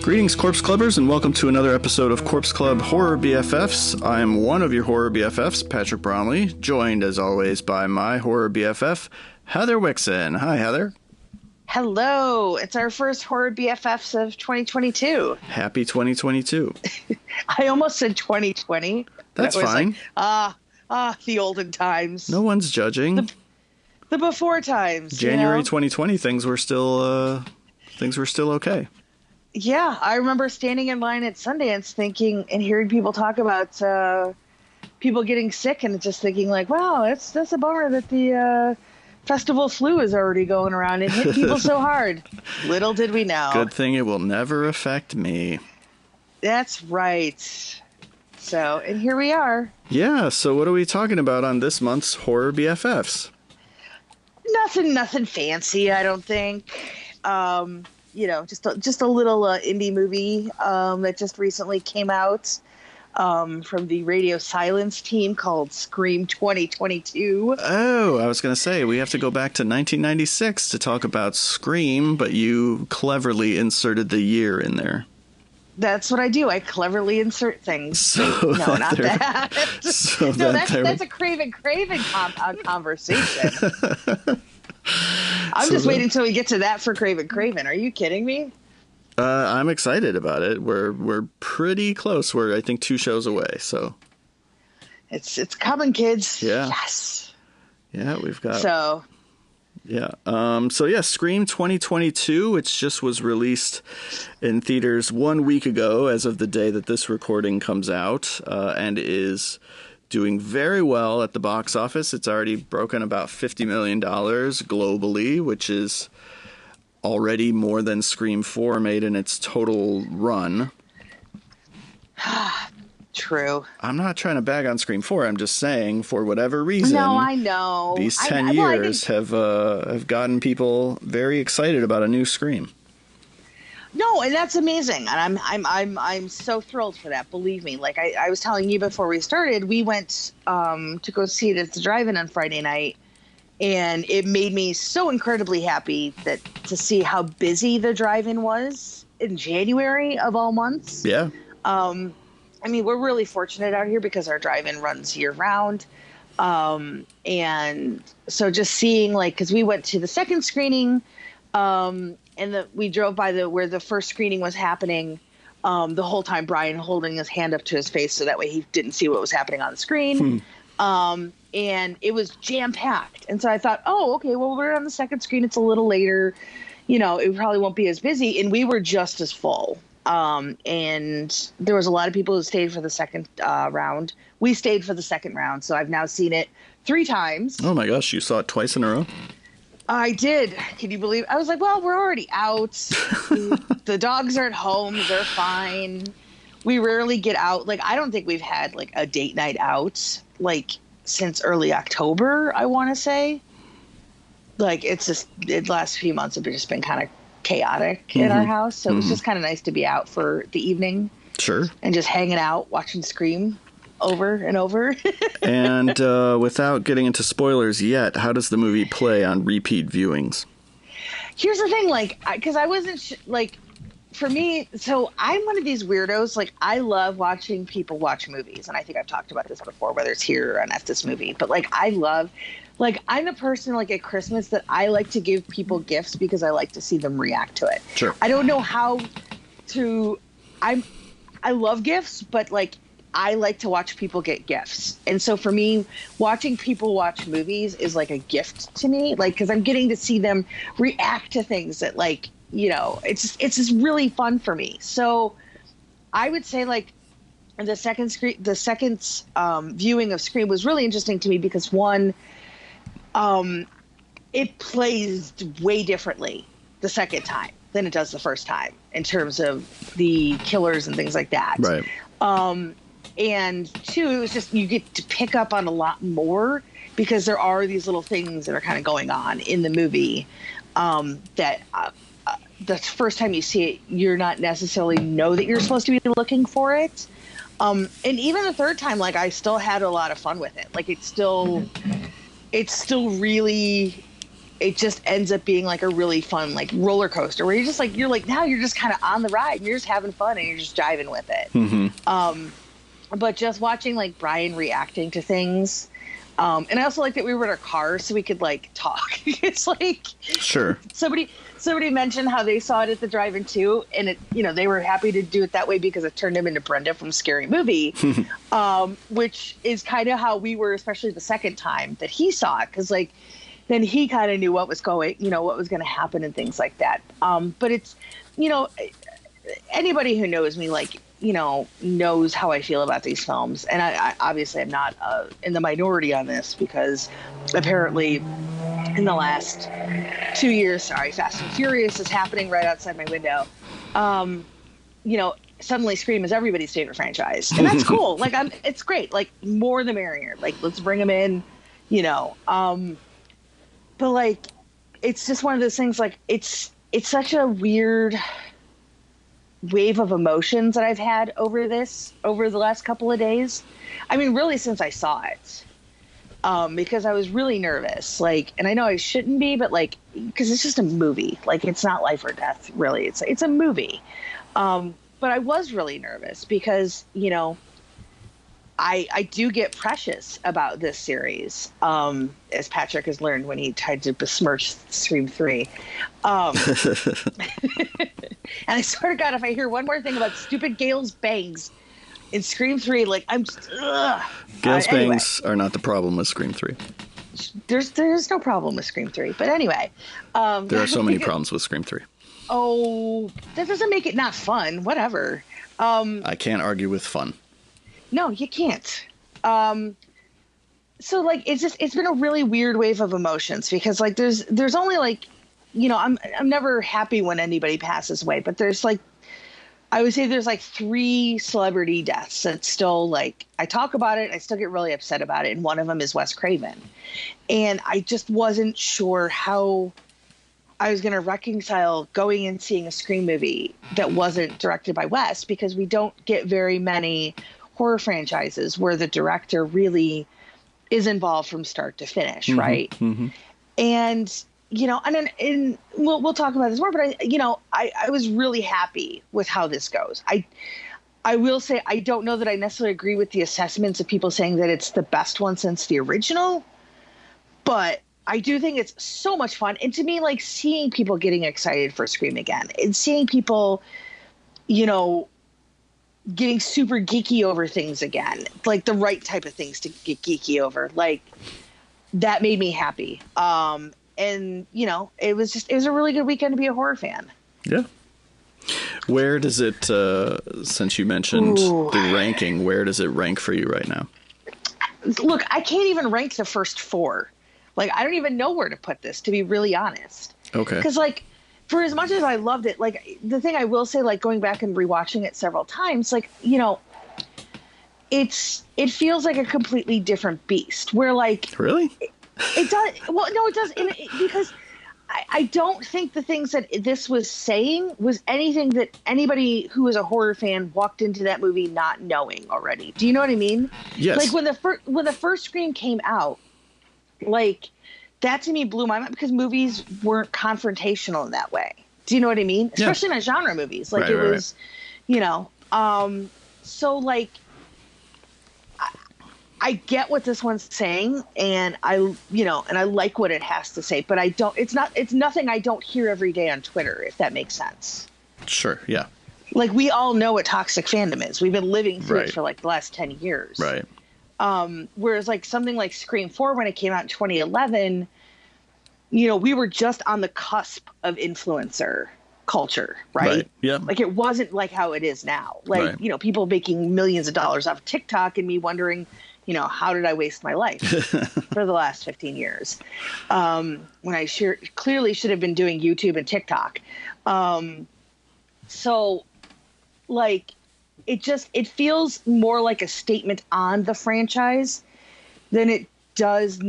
Greetings, Corpse Clubbers, and welcome to another episode of Corpse Club Horror BFFs. I am one of your horror BFFs, Patrick Bromley, joined as always by my horror BFF, Heather Wixson. Hi, Heather. Hello. It's our first horror BFFs of 2022. Happy 2022. I almost said 2020. That's fine. The olden times. No one's judging. The before times. January 2020, things were still okay. Yeah, I remember standing in line at Sundance thinking and hearing people talk about people getting sick and just thinking like, wow, that's a bummer that the festival flu is already going around and hit people so hard. Little did we know. Good thing it will never affect me. That's right. So, and here we are. Yeah, so what are we talking about on this month's Horror BFFs? Nothing fancy, I don't think. Just a little indie movie that just recently came out from the Radio Silence team called Scream 2022. Oh, I was going to say, we have to go back to 1996 to talk about Scream, but you cleverly inserted the year in there. That's what I do. I cleverly insert things. So no, not that. So no, that's a Craven conversation. I'm just waiting until we get to that for Craven. Are you kidding me? I'm excited about it. We're pretty close. We're, I think, 2 shows away. So it's coming, kids. Yeah. Yes. Yeah, we've got. So. Yeah. Scream 2022, which just was released in theaters 1 week ago, as of the day that this recording comes out, and is doing very well at the box office. It's already broken about $50 million globally, which is already more than Scream 4 made in its total run. True. I'm not trying to bag on Scream 4. I'm just saying, for whatever reason, no, I know these 10 years have gotten people very excited about a new Scream. No, and that's amazing, and I'm so thrilled for that. Believe me. Like I was telling you before we started, we went to go see it at the drive-in on Friday night, and it made me so incredibly happy to see how busy the drive-in was in January of all months. Yeah. I mean, we're really fortunate out here because our drive-in runs year-round. And so just seeing, like, because we went to the second screening, and we drove by where the first screening was happening the whole time, Brian holding his hand up to his face so that way he didn't see what was happening on the screen. And it was jam-packed. And so I thought, oh, okay, well, we're on the second screen. It's a little later. It probably won't be as busy. And we were just as full. And there was a lot of people who stayed for the second round. We stayed for the second round, so I've now seen it 3 times. Oh my gosh, you saw it twice in a row? I did. Can you believe? I was like, well, we're already out. The dogs are at home. They're fine. We rarely get out. Like, I don't think we've had like a date night out like since early October, I want to say. Like, the last few months have just been kind of chaotic in our house, so it was just kind of nice to be out for the evening. Sure. And just hanging out watching Scream over and over. And without getting into spoilers yet, how does the movie play on repeat viewings? Here's the thing, like, because I wasn't like, for me, so I'm one of these weirdos. Like, I love watching people watch movies, and I think I've talked about this before, whether it's here or on At This Movie, but like, I'm the person, like, at Christmas that I like to give people gifts because I like to see them react to it. Sure. I don't know how to. I love gifts, but like, I like to watch people get gifts, and so for me, watching people watch movies is like a gift to me, like, because I'm getting to see them react to things that, like, it's just really fun for me. So I would say, like, the second viewing of Scream was really interesting to me because, one, it plays way differently the second time than it does the first time in terms of the killers and things like that. Right. And 2, it was just, you get to pick up on a lot more because there are these little things that are kind of going on in the movie that the first time you see it, you're not necessarily know that you're supposed to be looking for it. And even the third time, like, I still had a lot of fun with it. Like, it's still really it just ends up being like a really fun like roller coaster where you're like now you're just kind of on the ride and you're just having fun and you're just jiving with it. But just watching like Brian reacting to things, and I also like that we were in our car so we could like talk. It's like sure, somebody mentioned how they saw it at the drive-in too, and it, you know, they were happy to do it that way because it turned them into Brenda from Scary Movie, which is kind of how we were, especially the second time that he saw it, because like then he kind of knew what was going to happen and things like that. But it's, you know, anybody who knows me, like, you know, knows how I feel about these films. And I obviously I'm not in the minority on this because apparently in the last 2 years, Fast and Furious is happening right outside my window. You know, suddenly Scream is everybody's favorite franchise. And that's cool. Like, it's great. Like, more the merrier. Like, let's bring them in, you know. But like, it's just one of those things, like, it's such a weird wave of emotions that I've had over the last couple of days. I mean, really since I saw it, because I was really nervous, like, and I know I shouldn't be, but like, because it's just a movie, like it's not life or death, really. It's a movie. But I was really nervous because, you know, I do get precious about this series, as Patrick has learned when he tried to besmirch Scream 3. And I swear to God, if I hear one more thing about stupid Gail's bangs in Scream 3, like, I'm just, ugh. Gail's bangs are not the problem with Scream 3. There's no problem with Scream 3. But anyway. There are so many problems with Scream 3. Oh, that doesn't make it not fun. Whatever. I can't argue with fun. No, you can't. So like, it's been a really weird wave of emotions because like there's only like, you know, I'm never happy when anybody passes away, but there's like, I would say there's like 3 celebrity deaths that still, like, I talk about it, I still get really upset about it, and one of them is Wes Craven. And I just wasn't sure how I was going to reconcile going and seeing a Scream movie that wasn't directed by Wes, because we don't get very many horror franchises where the director really is involved from start to finish, right? Mm-hmm. And, you know, and we'll talk about this more, but I was really happy with how this goes. I will say, I don't know that I necessarily agree with the assessments of people saying that it's the best one since the original, but I do think it's so much fun. And to me, like, seeing people getting excited for Scream again and seeing people, you know, getting super geeky over things again, like the right type of things to get geeky over, like, that made me happy. And, you know, it was a really good weekend to be a horror fan. Yeah. Where does it, since you mentioned the ranking, where does it rank for you right now? Look, I can't even rank the first 4. Like, I don't even know where to put this, to be really honest. Okay. Because, like, for as much as I loved it, like, the thing I will say, like, going back and rewatching it several times, like, you know, it feels like a completely different beast. Where, like, really, it does. Well, no, it does, because I don't think the things that this was saying was anything that anybody who is a horror fan walked into that movie not knowing already. Do you know what I mean? Yes. Like, when the first Scream came out, like, that to me blew my mind because movies weren't confrontational in that way. Do you know what I mean? Yeah. Especially not genre movies. Like, it was, you know, so, like, I get what this one's saying, and I like what it has to say, but it's nothing I don't hear every day on Twitter, if that makes sense. Sure. Yeah. Like, we all know what toxic fandom is. We've been living through it for like the last 10 years. Right. Whereas like something like Scream 4, when it came out in 2011, you know, we were just on the cusp of influencer culture, right? Yeah. Like, it wasn't like how it is now. Like, you know, people making millions of dollars off TikTok and me wondering, you know, how did I waste my life for the last 15 years? When I clearly should have been doing YouTube and TikTok. So, like, it feels more like a statement on the franchise than it does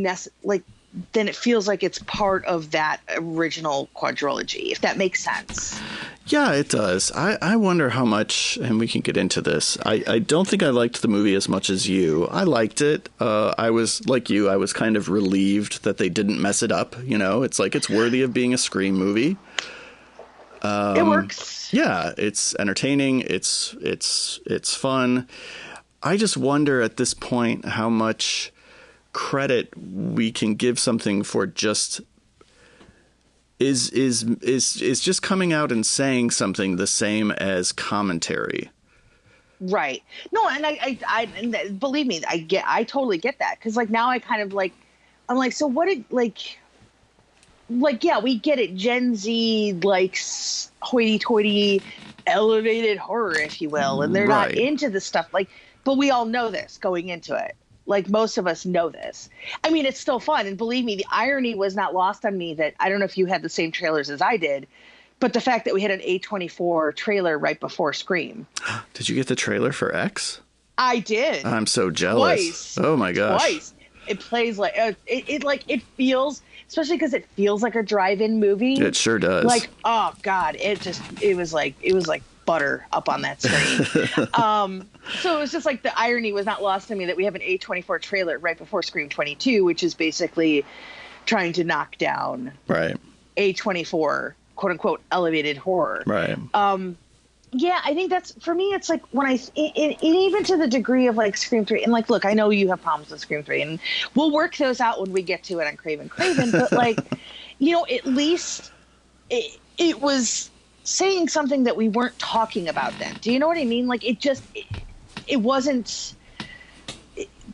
then it feels like it's part of that original quadrilogy, if that makes sense. Yeah, it does. I wonder how much, and we can get into this. I don't think I liked the movie as much as you. I liked it. I was, like you, I was kind of relieved that they didn't mess it up. You know, it's like it's worthy of being a Scream movie. It works. Yeah, it's entertaining. It's fun. I just wonder at this point how much credit we can give something for just is just coming out and saying something the same as commentary. Right. No, and and believe me, I totally get that. Cause like now I kind of like, I'm like, so what did like, yeah, we get it. Gen Z, like hoity toity elevated horror, if you will. And they're not into the stuff like, but we all know this going into it. Like most of us know this. I mean, it's still fun. And believe me, the irony was not lost on me that I don't know if you had the same trailers as I did, but the fact that we had an A24 trailer right before Scream. Did you get the trailer for X? I did. I'm so jealous. Twice. Oh my gosh. Twice. It plays like, it feels, especially because it feels like a drive-in movie. It sure does. Like, oh God, it was like butter up on that screen. So it was just like the irony was not lost on me that we have an A24 trailer right before Scream 22, which is basically trying to knock down A24 quote unquote elevated horror. Right. Yeah, I think that's, for me, it's like when even to the degree of like Scream 3, and like, look, I know you have problems with Scream 3, and we'll work those out when we get to it on Craven, but like, you know, at least it was saying something that we weren't talking about then. Do you know what I mean? Like, it wasn't,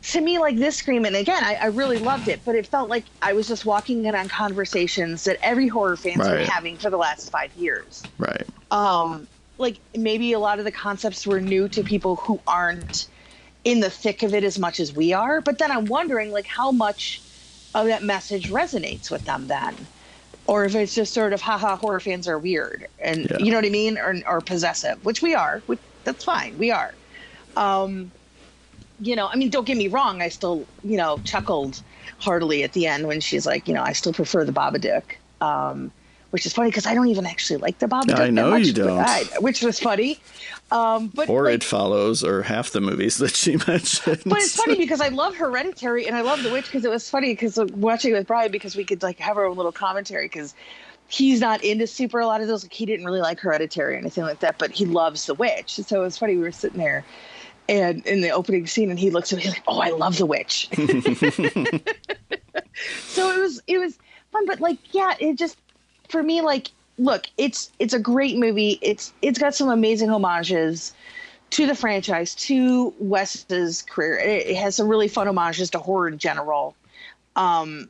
to me, like this Scream, and again, I really loved it, but it felt like I was just walking in on conversations that every horror fan's been having for the last 5 years. Right. Like maybe a lot of the concepts were new to people who aren't in the thick of it as much as we are. But then I'm wondering like how much of that message resonates with them then, or if it's just sort of, haha, horror fans are weird and you know what I mean? Or possessive, which we are, that's fine. We are. You know, I mean, don't get me wrong. I still, you know, chuckled heartily at the end when she's like, you know, I still prefer the Babadook. Which is funny because I don't even actually like the Babadook. I know you don't. Which was funny. But or like, It Follows, or half the movies that she mentioned. But it's funny because I love Hereditary and I love The Witch because it was funny because watching it with Brian because we could like have our own little commentary because he's not into super a lot of those. Like he didn't really like Hereditary or anything like that, but he loves The Witch. So it was funny. We were sitting there and in the opening scene and he looks at me like, oh, I love The Witch. So it was fun, but like, yeah, it just, for me, like, look, it's a great movie. It's got some amazing homages to the franchise, to Wes's career. It has some really fun homages to horror in general. But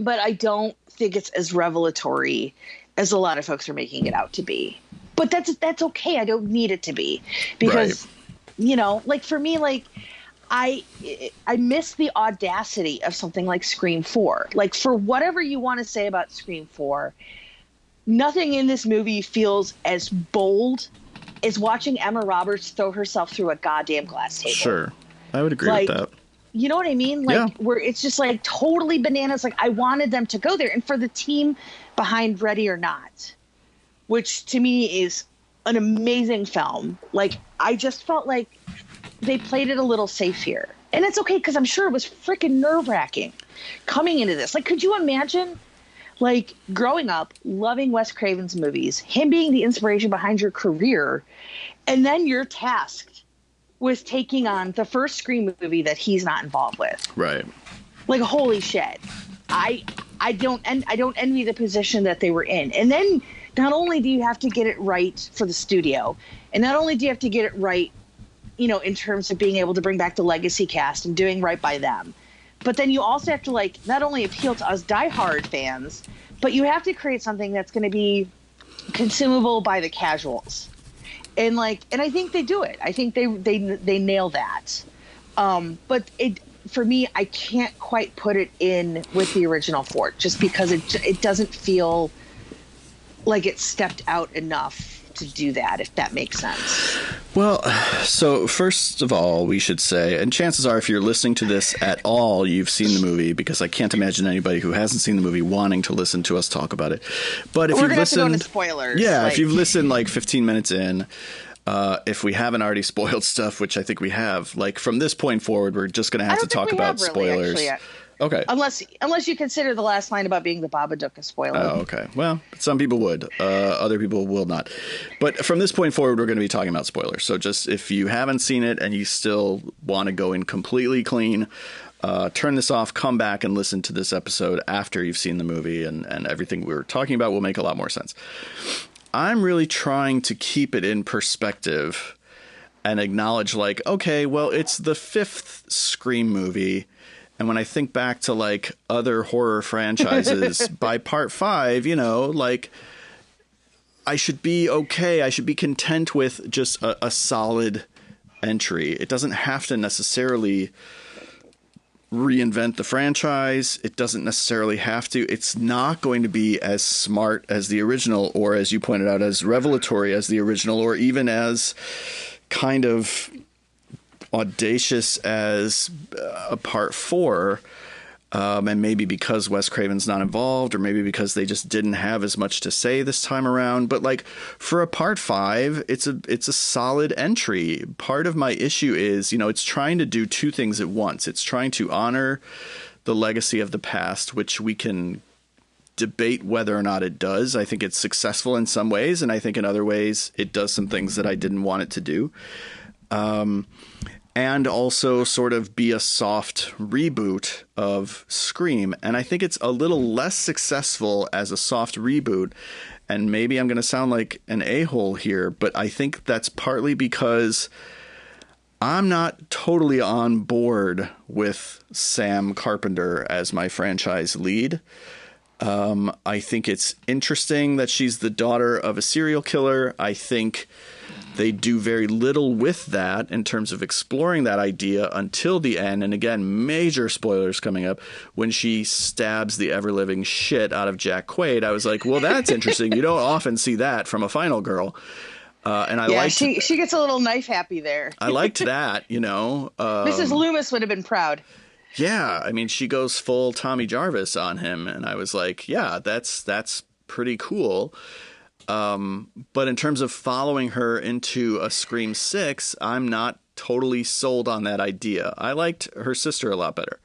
I don't think it's as revelatory as a lot of folks are making it out to be. But that's okay. I don't need it to be because, you know, like for me, like I miss the audacity of something like Scream 4. Like for whatever you want to say about Scream 4, nothing in this movie feels as bold as watching Emma Roberts throw herself through a goddamn glass table. Sure. I would agree with that. You know what I mean? Like where it's just like totally bananas. Like I wanted them to go there. And for the team behind Ready or Not, which to me is an amazing film. Like I just felt like they played it a little safe here. And it's okay because I'm sure it was freaking nerve-wracking coming into this. Like, could you imagine like growing up, loving Wes Craven's movies, him being the inspiration behind your career, and then you're tasked with taking on the first Scream movie that he's not involved with. Right. Like, holy shit. I don't envy the position that they were in. And then not only do you have to get it right for the studio, and not only do you have to get it right, you know, in terms of being able to bring back the legacy cast and doing right by them, but then you also have to like not only appeal to us diehard fans, but you have to create something that's going to be consumable by the casuals. And like, and I think they do it. I think they nail that. But for me, I can't quite put it in with the original Fort just because it doesn't feel like it stepped out enough to do that, if that makes sense. Well, so first of all, we should say, and chances are if you're listening to this at all, you've seen the movie, because I can't imagine anybody who hasn't seen the movie wanting to listen to us talk about it. But if We're you've gonna listened, have to go into spoilers. yeah, if you've listened like 15 minutes in, if we haven't already spoiled stuff, which I think we have, like from this point forward, we're just going to have to talk about spoilers. Really, okay. Unless you consider the last line about being the Babadook a spoiler. Oh, okay. Well, some people would. Other people will not. But from this point forward, we're going to be talking about spoilers. So just if you haven't seen it and you still want to go in completely clean, turn this off, come back and listen to this episode after you've seen the movie, and everything we're talking about will make a lot more sense. I'm really trying to keep it in perspective and acknowledge, like, okay, well, it's the 5th Scream movie. And when I think back to like other horror franchises, by part 5, you know, like I should be okay. I should be content with just a solid entry. It doesn't have to necessarily reinvent the franchise. It doesn't necessarily have to. It's not going to be as smart as the original, or as you pointed out, as revelatory as the original, or even as kind of audacious as a part 4. And maybe because Wes Craven's not involved, or maybe because they just didn't have as much to say this time around. But like for a part 5, it's a solid entry. Part of my issue is, you know, it's trying to do two things at once. It's trying to honor the legacy of the past, which we can debate whether or not it does. I think it's successful in some ways, and I think in other ways it does some things that I didn't want it to do. And also sort of be a soft reboot of Scream. And I think it's a little less successful as a soft reboot. And maybe I'm going to sound like an a-hole here, but I think that's partly because I'm not totally on board with Sam Carpenter as my franchise lead. I think it's interesting that she's the daughter of a serial killer. I think they do very little with that in terms of exploring that idea until the end. And again, major spoilers coming up, when she stabs the ever-living shit out of Jack Quaid. I was like, well, that's interesting. You don't often see that from a final girl. And I liked, she gets a little knife happy there. I liked that, you know. Mrs. Loomis would have been proud. Yeah, I mean, she goes full Tommy Jarvis on him, and I was like, yeah, that's pretty cool. But in terms of following her into a Scream 6, I'm not totally sold on that idea. I liked her sister a lot better.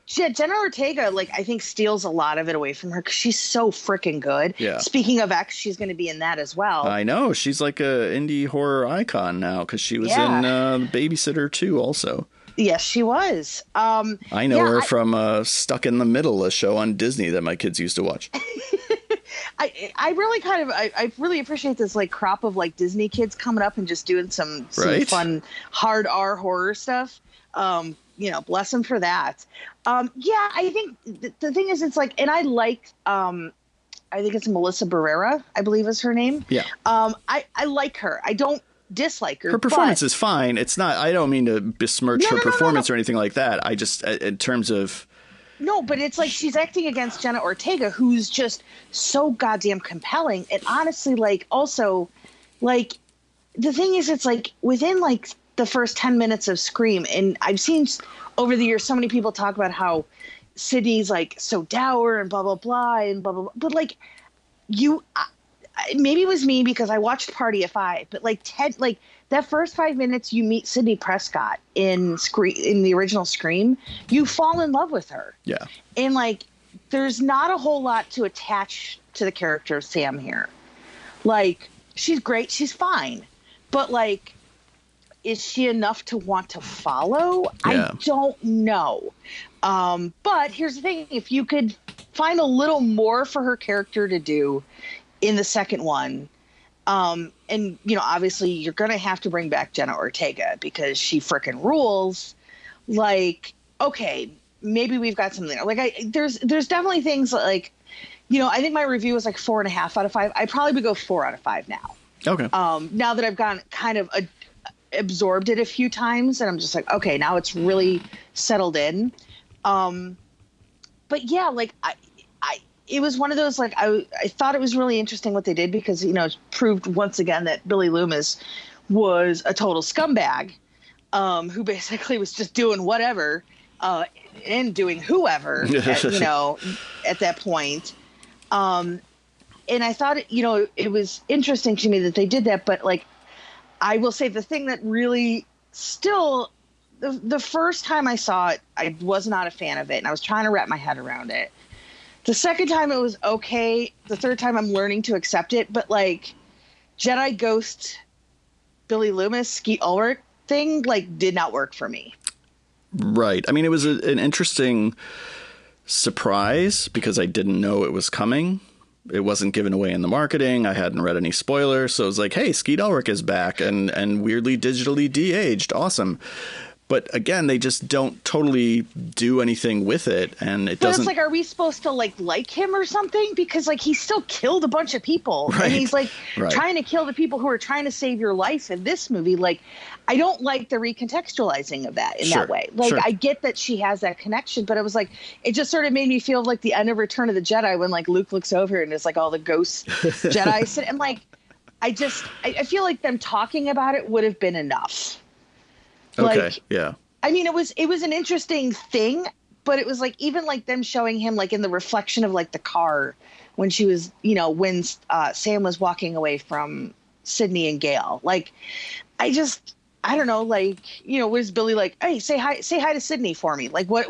Yeah, Jenna Ortega, like, I think steals a lot of it away from her because she's so freaking good. Yeah. Speaking of X, she's going to be in that as well. I know. She's like a indie horror icon now because she was in Babysitter 2 also. Yes, she was. I know her from Stuck in the Middle, a show on Disney that my kids used to watch. I really I really appreciate this like crop of like Disney kids coming up and just doing some fun hard R horror stuff. You know, bless them for that. Yeah, I think the thing is, it's like, and I like, I think it's Melissa Barrera, I believe is her name. Yeah. I like her. I don't dislike her. Her performance is fine. It's not, I don't mean to besmirch her performance or anything like that. I just, in terms of. No, but it's like she's acting against Jenna Ortega, who's just so goddamn compelling. And honestly, like, also, like, the thing is, it's like within like the first 10 minutes of Scream, and I've seen over the years so many people talk about how Sydney's like so dour and blah, blah, blah, and blah, blah, blah. But like, maybe it was me because I watched Party of Five, but like that first 5 minutes you meet Sidney Prescott in the original Scream, you fall in love with her. Yeah. And like, there's not a whole lot to attach to the character of Sam here. Like, she's great. She's fine. But like, is she enough to want to follow? Yeah. I don't know. But here's the thing. If you could find a little more for her character to do in the second one, and, you know, obviously you're going to have to bring back Jenna Ortega because she frickin' rules. Like, okay, maybe we've got something there. Like, there's definitely things like, you know, I think my review was like 4.5 out of 5. I probably would go 4 out of 5 now. Okay. Now that I've gone kind of absorbed it a few times, and I'm just like, okay, now it's really settled in. But yeah, like it was one of those, like, I thought it was really interesting what they did because, you know, it proved once again that Billy Loomis was a total scumbag, who basically was just doing whatever, and doing whoever, at that point. And I thought, it was interesting to me that they did that. But like, I will say the thing that really still, the first time I saw it, I was not a fan of it. And I was trying to wrap my head around it. The second time it was okay. The third time I'm learning to accept it. But like Jedi Ghost, Billy Loomis, Skeet Ulrich thing, like did not work for me. Right. I mean, it was an interesting surprise because I didn't know it was coming. It wasn't given away in the marketing. I hadn't read any spoilers. So it was like, hey, Skeet Ulrich is back and weirdly digitally de-aged. Awesome. But again, they just don't totally do anything with it. And it doesn't. But it's like, are we supposed to like him or something? Because like he still killed a bunch of people. Right. And he's like trying to kill the people who are trying to save your life in this movie. Like, I don't like the recontextualizing of that in that way. Like, I get that she has that connection, but it was like, it just sort of made me feel like the end of Return of the Jedi when like Luke looks over and it's like all the ghost Jedi. And like, I feel like them talking about it would have been enough. Okay. Like, yeah. I mean, it was an interesting thing, but it was like even like them showing him like in the reflection of like the car when she was, when Sam was walking away from Sydney and Gale. Like, I don't know, like, was Billy like, hey, say hi to Sydney for me? Like, what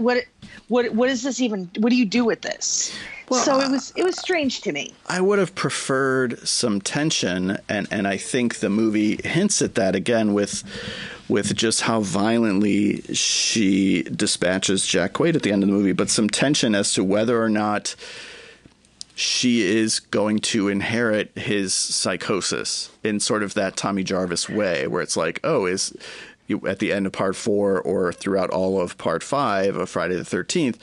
is this even? What do you do with this? Well, so it was strange to me. I would have preferred some tension, and I think the movie hints at that again with just how violently she dispatches Jack Quaid at the end of the movie, but some tension as to whether or not she is going to inherit his psychosis in sort of that Tommy Jarvis way, where it's like, oh, is you at the end of part 4 or throughout all of part 5 of Friday the 13th.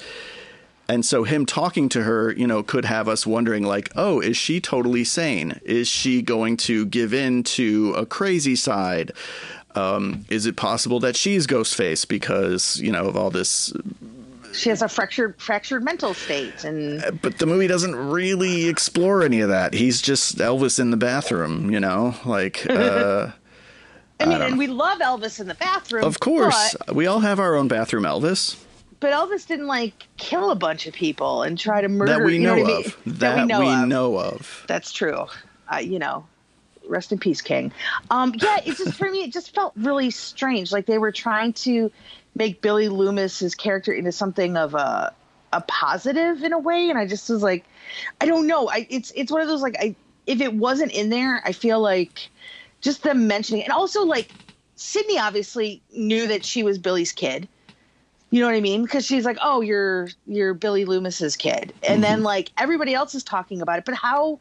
And so him talking to her, could have us wondering like, oh, is she totally sane? Is she going to give in to a crazy side? Is it possible that she's Ghostface because, of all this? She has a fractured mental state. But the movie doesn't really explore any of that. He's just Elvis in the bathroom, like. I mean, and we love Elvis in the bathroom. Of course. We all have our own bathroom Elvis. But Elvis didn't like kill a bunch of people and try to murder. That we know of. I mean? That we know of. That's true. Rest in peace, King. Yeah, it just for me, it just felt really strange. Like they were trying to make Billy Loomis's character into something of a positive in a way, and I just was like, I don't know. It's one of those like if it wasn't in there, I feel like just them mentioning it. And also like Sydney obviously knew that she was Billy's kid. You know what I mean? Because she's like, oh, you're Billy Loomis's kid. And then like everybody else is talking about it. But how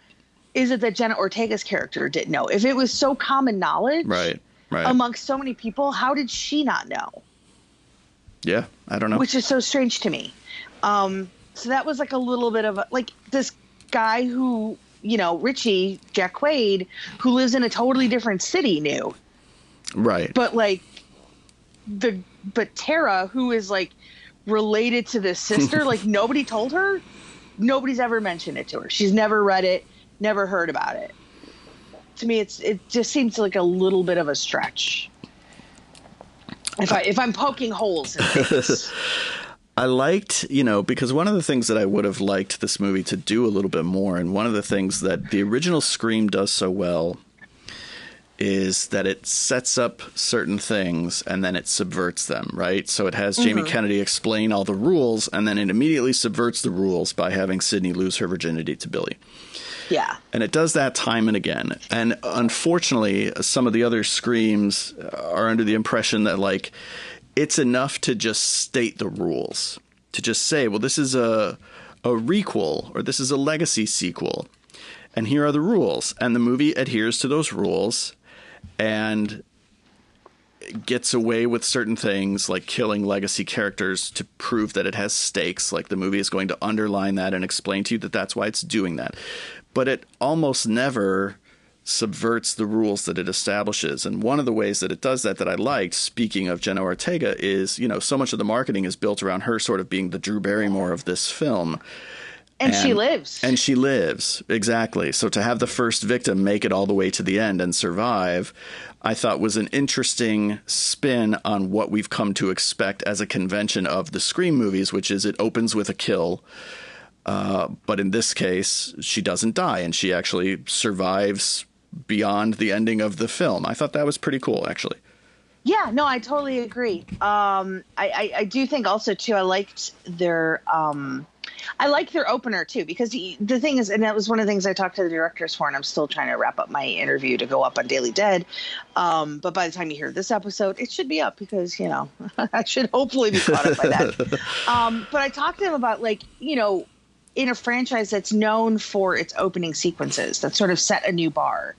is it that Jenna Ortega's character didn't know? If it was so common knowledge right. amongst so many people, how did she not know? Yeah, I don't know. Which is so strange to me. So that was like a little bit of like this guy who, Richie, Jack Quaid, who lives in a totally different city knew. Right. But like but Tara, who is like related to this sister, like nobody told her. Nobody's ever mentioned it to her. She's never read it, never heard about it. To me, it just seems like a little bit of a stretch. If I'm poking holes in things. I liked, because one of the things that I would have liked this movie to do a little bit more, and one of the things that the original Scream does so well, is that it sets up certain things and then it subverts them, right? So it has Jamie Kennedy explain all the rules, and then it immediately subverts the rules by having Sydney lose her virginity to Billy. Yeah. And it does that time and again. And unfortunately, some of the other Screams are under the impression that, like, it's enough to just state the rules. To just say, well, this is a requel or this is a legacy sequel. And here are the rules. And the movie adheres to those rules and gets away with certain things like killing legacy characters to prove that it has stakes. Like the movie is going to underline that and explain to you that that's why it's doing that. But it almost never subverts the rules that it establishes. And one of the ways that it does that I liked, speaking of Jenna Ortega, is, so much of the marketing is built around her sort of being the Drew Barrymore of this film. And she lives. And she lives, exactly. So to have the first victim make it all the way to the end and survive, I thought was an interesting spin on what we've come to expect as a convention of the Scream movies, which is it opens with a kill. But in this case, she doesn't die, and she actually survives beyond the ending of the film. I thought that was pretty cool, actually. Yeah, no, I totally agree. I do think also, too, I liked their opener, too, because the thing is, and that was one of the things I talked to the directors for, and I'm still trying to wrap up my interview to go up on Daily Dead. But by the time you hear this episode, it should be up because, I should hopefully be caught up by that. But I talked to them about, like, in a franchise that's known for its opening sequences that sort of set a new bar,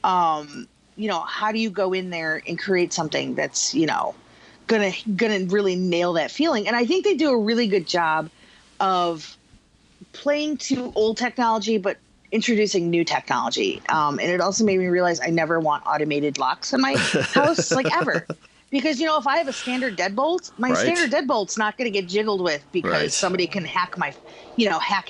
how do you go in there and create something that's, gonna really nail that feeling? And I think they do a really good job of playing to old technology, but introducing new technology. And it also made me realize I never want automated locks in my house, like ever. Because, if I have a standard deadbolt, my standard deadbolt's not going to get jiggled with because somebody can hack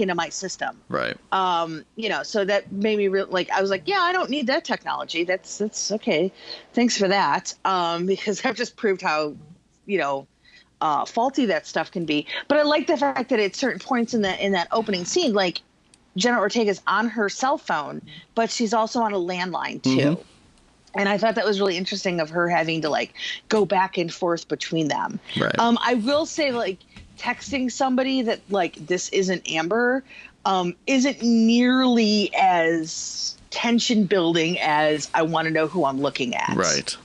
into my system. Right. So that made me I was like, yeah, I don't need that technology. That's okay. Thanks for that. Because I've just proved how, faulty that stuff can be. But I like the fact that at certain points in that opening scene, like Jenna Ortega's on her cell phone, but she's also on a landline too. Mm-hmm. And I thought that was really interesting of her having to go back and forth between them. Right. I will say texting somebody that this isn't Amber isn't nearly as tension building as I want to know who I'm looking at. Right.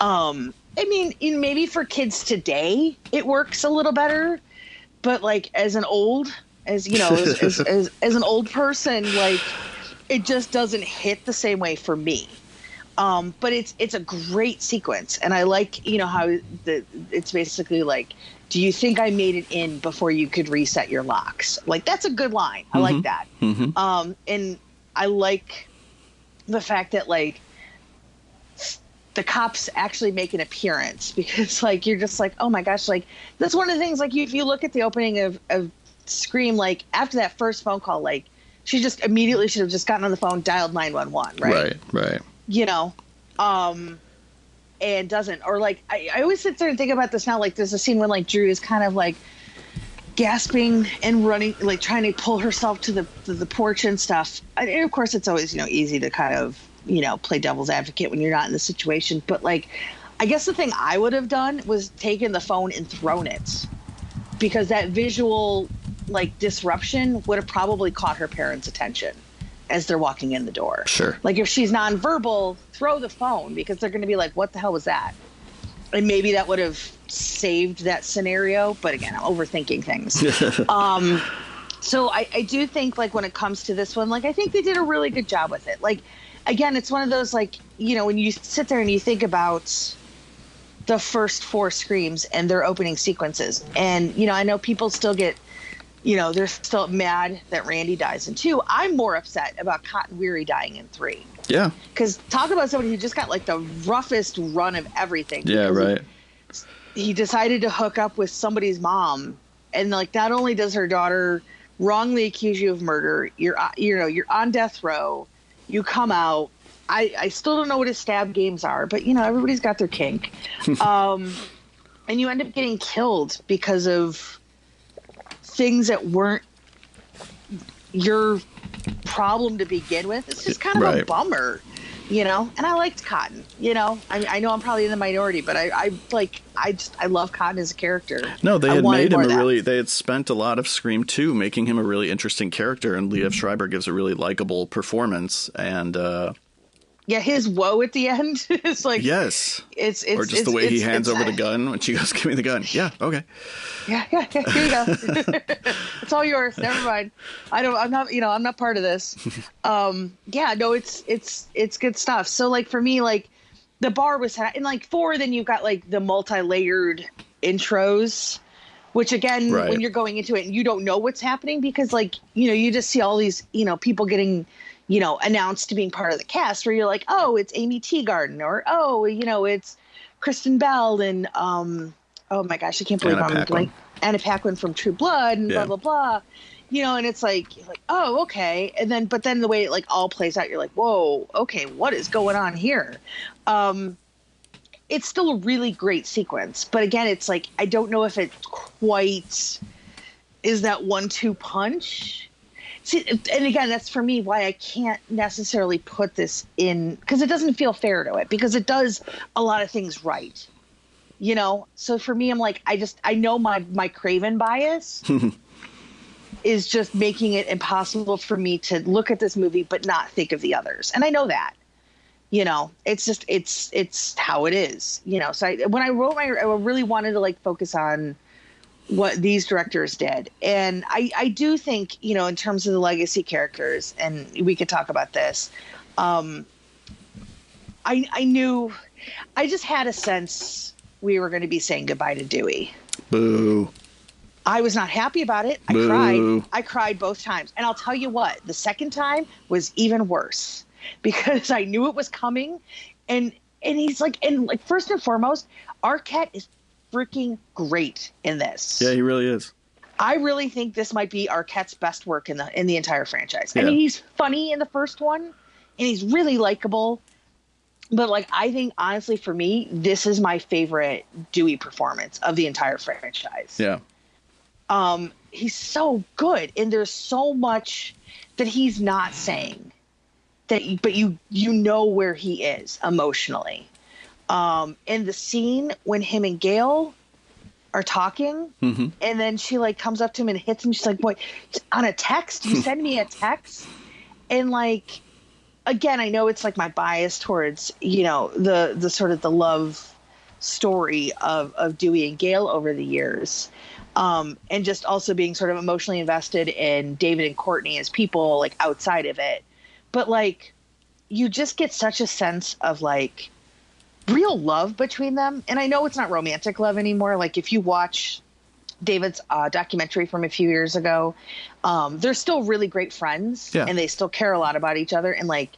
I mean, maybe for kids today it works a little better, but as an old person, it just doesn't hit the same way for me. But it's a great sequence, and I like how it's basically do you think I made it in before you could reset your locks? That's a good line. I like that. Mm-hmm. And I like the fact that the cops actually make an appearance, because you're just oh my gosh, that's one of the things if you look at the opening of Scream, after that first phone call, she just immediately should have just gotten on the phone, dialed 911, right? Right. And doesn't, or I always sit there and think about this now, there's a scene when Drew is kind of gasping and running, trying to pull herself to the porch and stuff. And of course it's always, easy to kind of, play devil's advocate when you're not in the situation. But I guess the thing I would have done was taken the phone and thrown it, because that visual disruption would have probably caught her parents' attention as they're walking in the door. Sure. If she's nonverbal, throw the phone, because they're going to be what the hell was that? And maybe that would have saved that scenario. But again, I'm overthinking things. So I do think when it comes to this one, I think they did a really good job with it. Again, it's one of those, when you sit there and you think about the first 4 Screams and their opening sequences, and, I know people still get, they're still mad that Randy dies in 2. I'm more upset about Cotton Weary dying in 3. Yeah. Because talk about somebody who just got the roughest run of everything. Yeah, right. He decided to hook up with somebody's mom, and not only does her daughter wrongly accuse you of murder, you're on death row, you come out. I still don't know what his stab games are, but everybody's got their kink. And you end up getting killed because of things that weren't your problem to begin with. It's just kind of a bummer, and I liked Cotton, I know I'm probably in the minority, but I love Cotton as a character. No, they had made him they had spent a lot of Scream 2 making him a really interesting character, and Liev Schreiber gives a really likable performance, and yeah, his woe at the end is yes, it's or just the way he hands over the gun when she goes, "Give me the gun." Yeah, okay. Yeah. Here you go. It's all yours. Never mind. I'm not part of this. Yeah, no, it's good stuff. So for me, the bar was set, and 4, then you've got the multi-layered intros, which again, when you're going into it and you don't know what's happening, because you just see all these people getting announced to being part of the cast, where you're oh, it's Amy Teagarden, or oh, it's Kristen Bell, and oh my gosh, I can't believe I'm blank. Anna Paquin from True Blood, and blah blah blah. And it's like, you're like, oh, okay. But then the way it like all plays out, you're like, whoa, okay, what is going on here? It's still a really great sequence, but again, it's like, I don't know if it quite is that 1-2 punch. See, and again, that's for me why I can't necessarily put this in, because it doesn't feel fair to it, because it does a lot of things right. So for me, I'm like, I know my Craven bias is just making it impossible for me to look at this movie but not think of the others, and I know that. It's just it's how it is. So when I wrote I really wanted to like focus on what these directors did, and I do think in terms of the legacy characters, and we could talk about this. I knew, I just had a sense we were going to be saying goodbye to Dewey. Boo. I was not happy about it. I cried both times. And I'll tell you what, the second time was even worse because I knew it was coming. And he's like, first and foremost, Arquette is freaking great in this. Yeah, he really is. I really think this might be Arquette's best work in the entire franchise. Yeah. I mean, he's funny in the first one and he's really likable. But like, I think honestly for me, this is my favorite Dewey performance of the entire franchise. Yeah. He's so good, and there's so much that he's not saying but you know where he is emotionally. And the scene when him and Gail are talking, mm-hmm. and then she like comes up to him and hits him. She's like, "What? On a text? You send me a text?" And like, again, I know it's like my bias towards, the sort of the love story of Dewey and Gail over the years. And just also being sort of emotionally invested in David and Courtney as people like outside of it. But like, you just get such a sense of like real love between them. And I know it's not romantic love anymore. Like if you watch David's documentary from a few years ago, they're still really great friends. Yeah. And they still care a lot about each other. And like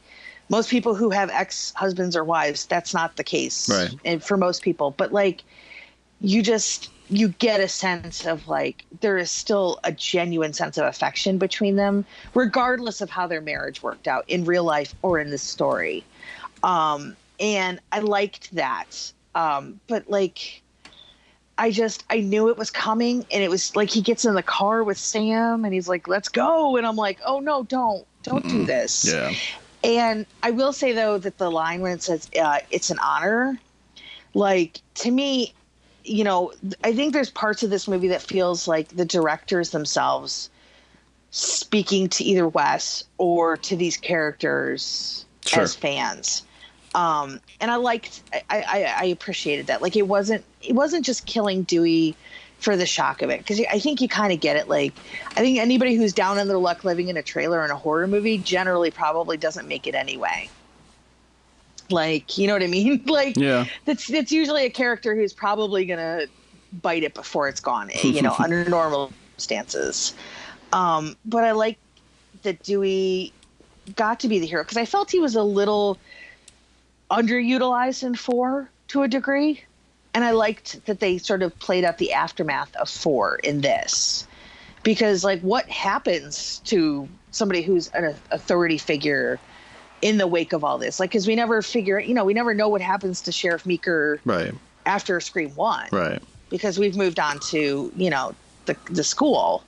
most people who have ex-husbands or wives, that's not the case. Right. And for most people, but like you get a sense of like, there is still a genuine sense of affection between them, regardless of how their marriage worked out in real life or in this story. And I liked that. But like, I knew it was coming, and it was like, he gets in the car with Sam and he's like, "Let's go." And I'm like, "Oh no, don't do this." Yeah. And I will say though, that the line when it says, "It's an honor," like to me, I think there's parts of this movie that feels like the directors themselves speaking to either Wes or to these characters as fans. And I appreciated that. Like, it wasn't just killing Dewey for the shock of it. Because I think you kind of get it. Like, I think anybody who's down on their luck living in a trailer in a horror movie generally probably doesn't make it anyway. Like, you know what I mean? Like, yeah. That's usually a character who's probably going to bite it before it's gone, under normal circumstances. But I like that Dewey got to be the hero, because I felt he was a little underutilized in 4 to a degree. And I liked that they sort of played out the aftermath of 4 in this. Because, like, what happens to somebody who's an authority figure in the wake of all this? Like, because we never we never know what happens to Sheriff Meeker after Scream 1. Right. Because we've moved on to, the school.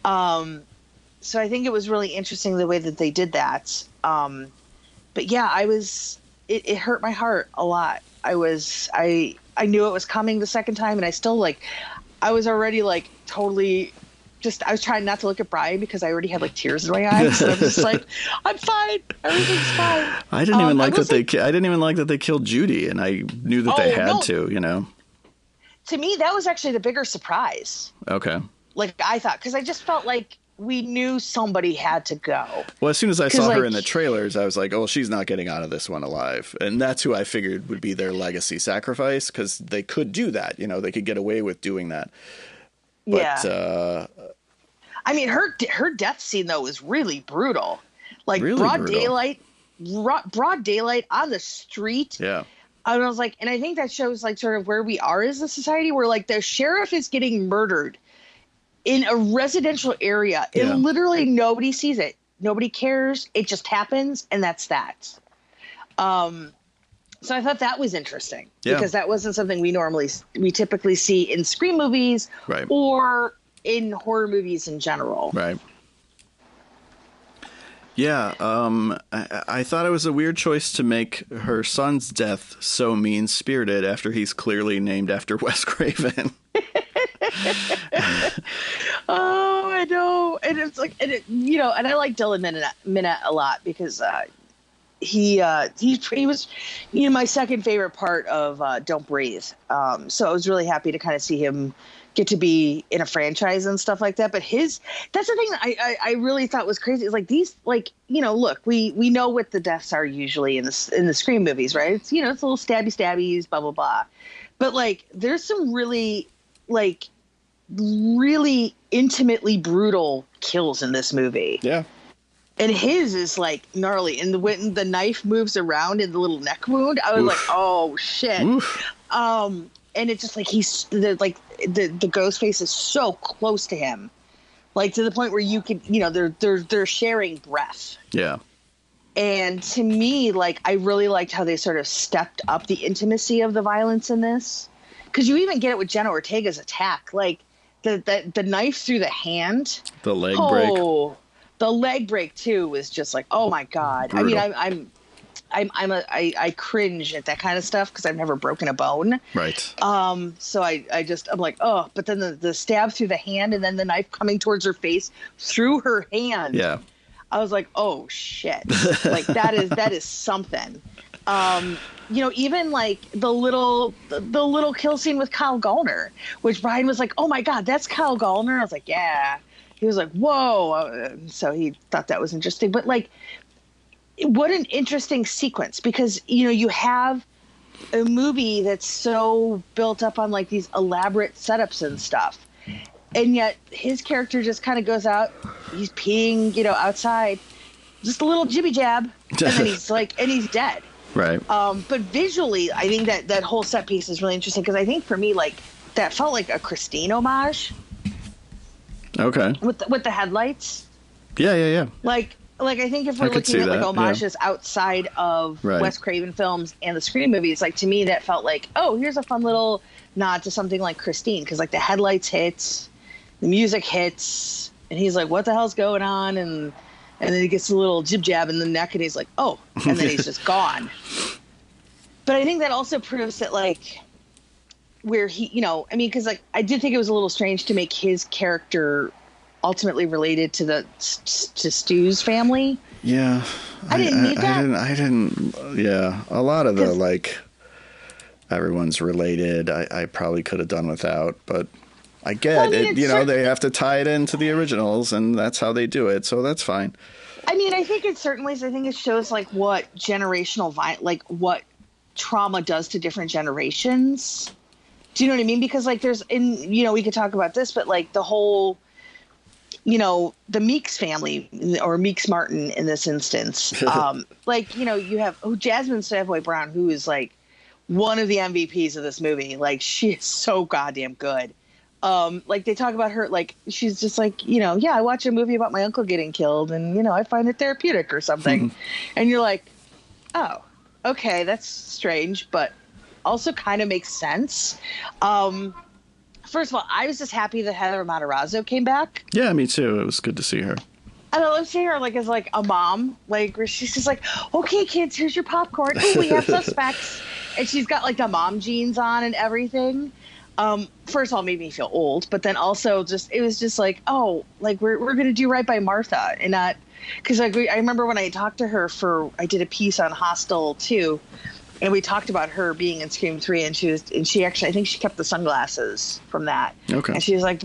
So I think it was really interesting the way that they did that. But yeah, it hurt my heart a lot. I knew it was coming the second time, and I still I was already totally I was trying not to look at Brian because I already had tears in my eyes. And I'm just like, I'm fine. Everything's fine. I didn't even like that they killed Judy, and I knew that they had to, To me, that was actually the bigger surprise. Okay. I thought, because I just felt like we knew somebody had to go. Well, as soon as I saw her in the trailers, I was like, oh, she's not getting out of this one alive. And that's who I figured would be their legacy sacrifice, because they could do that. They could get away with doing that. But, yeah. I mean, her death scene, though, was really brutal. Really broad brutal. broad daylight on the street. Yeah. And I was like, and I think that shows sort of where we are as a society, where the sheriff is getting murdered in a residential area. Yeah. And literally nobody sees it. Nobody cares. It just happens, and that's that. So I thought that was interesting because that wasn't something we typically see in Scream movies or in horror movies in general. Right. Yeah. I thought it was a weird choice to make her son's death so mean-spirited after he's clearly named after Wes Craven. Oh, I know. And it's like, and I like Dylan Minnette a lot because he was, my second favorite part of Don't Breathe. So I was really happy to kind of see him get to be in a franchise and stuff like that. But that's the thing that I really thought was crazy. It's like these, like, look, we know what the deaths are usually in the Scream movies, right? It's, it's a little stabbies, blah, blah, blah. But like, there's some really intimately brutal kills in this movie. Yeah. And his is like gnarly. And when the knife moves around in the little neck wound, I was like, oh shit. Oof. And it's just like the Ghostface is so close to him, like to the point where you could, they're sharing breath. Yeah. And to me, like, I really liked how they sort of stepped up the intimacy of the violence in this, because you even get it with Jenna Ortega's attack, like the knife through the hand, the leg break. The leg break too was just like, oh my God. Brutal. I mean, I cringe at that kind of stuff because I've never broken a bone. Right. So I'm like, oh, but then the stab through the hand and then the knife coming towards her face through her hand. Yeah. I was like, oh shit. Like that is something. Even like the little kill scene with Kyle Garner, which Brian was like, oh my God, that's Kyle Garner. I was like, yeah. He was like, whoa. So he thought that was interesting. But like, what an interesting sequence, because, you have a movie that's so built up on like these elaborate setups and stuff. And yet his character just kind of goes out, he's peeing, outside, just a little jibby jab. And then he's dead. Right. But visually, I think that whole set piece is really interesting, because I think for me, like, that felt like a Christine homage. Okay. With the headlights. Yeah. Like I think if we're looking at like homages outside of Wes Craven films and the Scream movies, like to me that felt like, oh, here's a fun little nod to something like Christine, because like the headlights hits, the music hits, and he's like, what the hell's going on? And then he gets a little jib jab in the neck, and he's like, oh, and then he's just gone. But I think that also proves that like where he, because like I did think it was a little strange to make his character ultimately related to Stu's family. Yeah. I didn't need that. I didn't. Yeah. A lot of the like everyone's related. I probably could have done without, but I get it. They have to tie it into the originals, and that's how they do it. So that's fine. I mean, I think it shows like what generational like what trauma does to different generations. Do you know what I mean? Because like we could talk about this, but like the whole, the Meeks family, or Meeks Martin in this instance, you have Jasmine Savoy Brown, who is like one of the MVPs of this movie. Like, she is so goddamn good. Like they talk about her, like she's just like, I watch a movie about my uncle getting killed, and I find it therapeutic or something. And you're like, oh, okay, that's strange, but also kind of makes sense. First of all, I was just happy that Heather Matarazzo came back. Yeah, me too. It was good to see her. And I love seeing her like as like a mom, like where she's just like, okay, kids, here's your popcorn. Oh, we have suspects. And she's got like the mom jeans on and everything. First of all, made me feel old, but then also it was just like, oh, like we're going to do right by Martha, and not, because like I remember when I talked to her I did a piece on Hostel 2, and we talked about her being in Scream 3, and she actually, I think she kept the sunglasses from that. Okay. And she was like,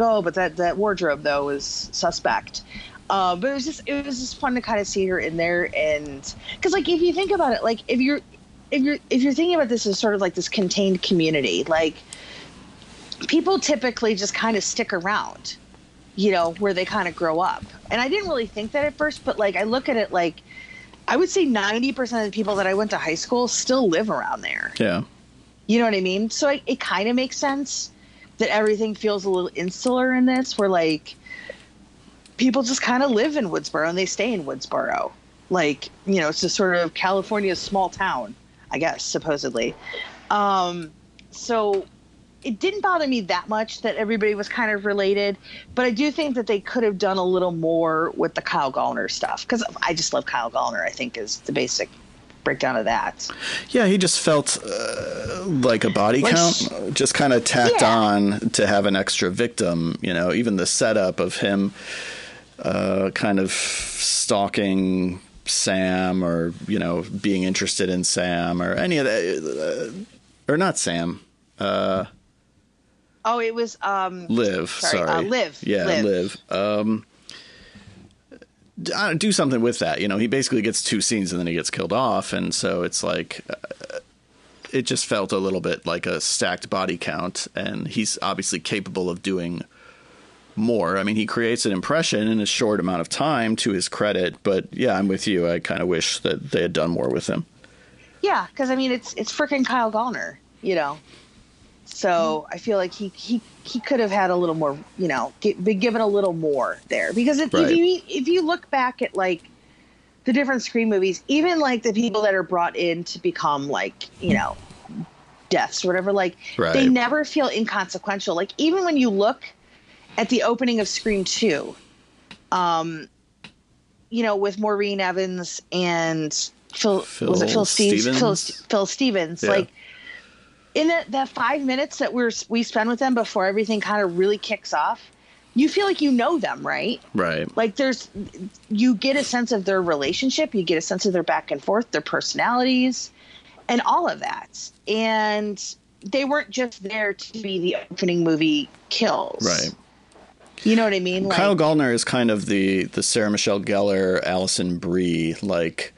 oh, but that wardrobe though was suspect. But it was just fun to kind of see her in there, and because like if you think about it, like if you're thinking about this as sort of like this contained community, like people typically just kind of stick around, where they kind of grow up. And I didn't really think that at first, but like I look at it like I would say 90% of the people that I went to high school still live around there. Yeah. You know what I mean? So it kind of makes sense. that everything feels a little insular in this, where like people just kind of live in Woodsboro and they stay in Woodsboro. Like, you know, it's just sort of California's small town, I guess, supposedly. So it didn't bother me that much that everybody was kind of related, but I do think that they could have done a little more with the Kyle Gallner stuff, because I just love Kyle Gallner, I think, is the basic breakdown of that. Yeah, he just felt like a body count, just kind of tacked on to have an extra victim. You know, even the setup of him kind of stalking Sam, or, you know, being interested in Sam, or any of that, or not Sam. It was Liv. Sorry, Liv. Yeah, Liv. Do something with that. You know, he basically gets 2 scenes and then he gets killed off, and so it's like it just felt a little bit like a stacked body count, and he's obviously capable of doing more. I mean, he creates an impression in a short amount of time, to his credit, but yeah, I'm with you. I kind of wish that they had done more with him. Yeah, because I mean, it's freaking Kyle Gallner, you know. So I feel like he could have had a little more, you know, been given a little more there, because if you look back at like the different Scream movies, even like the people that are brought in to become like, you know, deaths or whatever, like they never feel inconsequential. Like even when you look at the opening of Scream 2, you know, with Maureen Evans and Phil Stevens, yeah. Like in that 5 minutes that we spend with them before everything kind of really kicks off, you feel like you know them, right? Right. Like you get a sense of their relationship, you get a sense of their back and forth, their personalities, and all of that. And they weren't just there to be the opening movie kills. Right. You know what I mean? Like, Kyle Gallner is kind of the Sarah Michelle Gellar, Alison Brie, like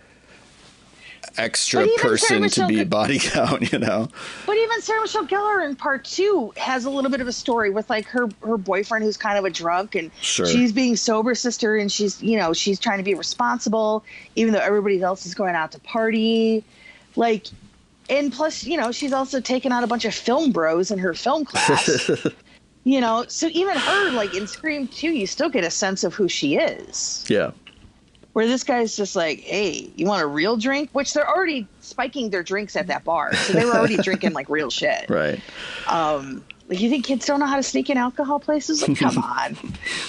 extra person to be body count, you know. But even Sarah Michelle Gellar in part 2 has a little bit of a story with like her boyfriend who's kind of a drunk, and she's being sober sister, and she's, you know, she's trying to be responsible even though everybody else is going out to party. Like, and plus, you know, she's also taken out a bunch of film bros in her film class. You know, so even her, like in Scream 2, you still get a sense of who she is. Yeah. Where this guy's just like, hey, you want a real drink? Which they're already spiking their drinks at that bar. So they were already drinking like real shit. Right. Like, you think kids don't know how to sneak in alcohol places? Like, come on.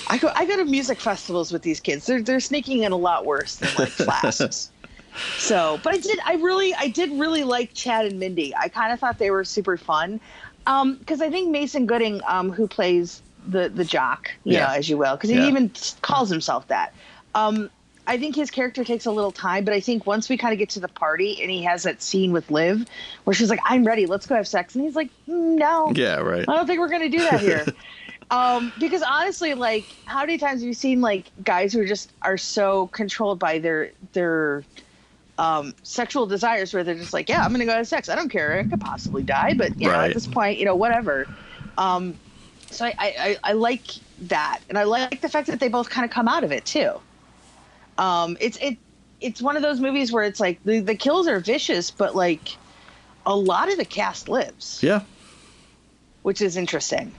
I go to music festivals with these kids. They're sneaking in a lot worse than like flasks. So, but I did really like Chad and Mindy. I kind of thought they were super fun. Because I think Mason Gooding, who plays the jock, you know, as you will, because he even calls himself that. I think his character takes a little time, but I think once we kind of get to the party and he has that scene with Liv where she's like, I'm ready, let's go have sex. And he's like, no. Yeah, right. I don't think we're going to do that here. Because honestly, like, how many times have you seen like guys who are so controlled by their sexual desires where they're just like, yeah, I'm going to go have sex. I don't care. I could possibly die, but you know, at this point, you know, whatever. So I like that. And I like the fact that they both kind of come out of it too. It's one of those movies where it's like the kills are vicious, but like a lot of the cast lives. Yeah. Which is interesting.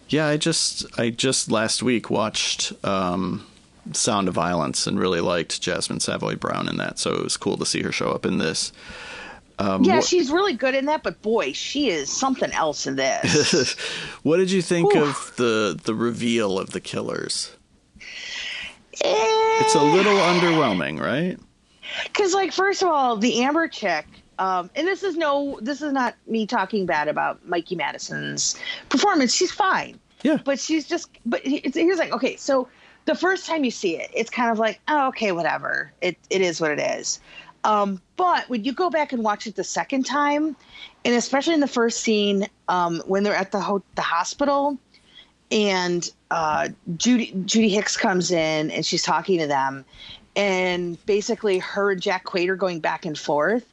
Yeah. I just last week watched, Sound of Violence and really liked Jasmine Savoy Brown in that. So it was cool to see her show up in this. She's really good in that, but boy, she is something else in this. What did you think of the reveal of the killers? It's a little underwhelming, right? Because, like, first of all, the Amber chick, and this is not me talking bad about Mikey Madison's performance. She's fine. Yeah. But here's like, okay, so the first time you see it, it's kind of like, oh, okay, whatever. It is what it is. But when you go back and watch it the second time, and especially in the first scene, when they're at the hospital, and Judy Hicks comes in and she's talking to them, and basically her and Jack Quaid are going back and forth.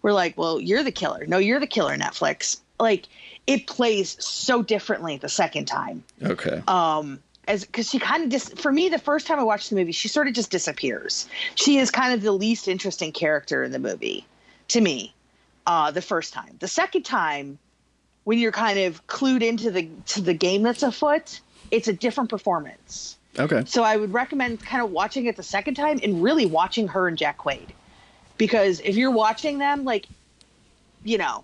We're like, well, you're the killer. No, you're the killer, Netflix. Like, it plays so differently the second time. Okay. Because she kind of for me, the first time I watched the movie, she sort of just disappears. She is kind of the least interesting character in the movie to me. The first time, the second time, when you're kind of clued into the game that's afoot, it's a different performance. Okay. So I would recommend kind of watching it the second time and really watching her and Jack Quaid. Because if you're watching them, like, you know,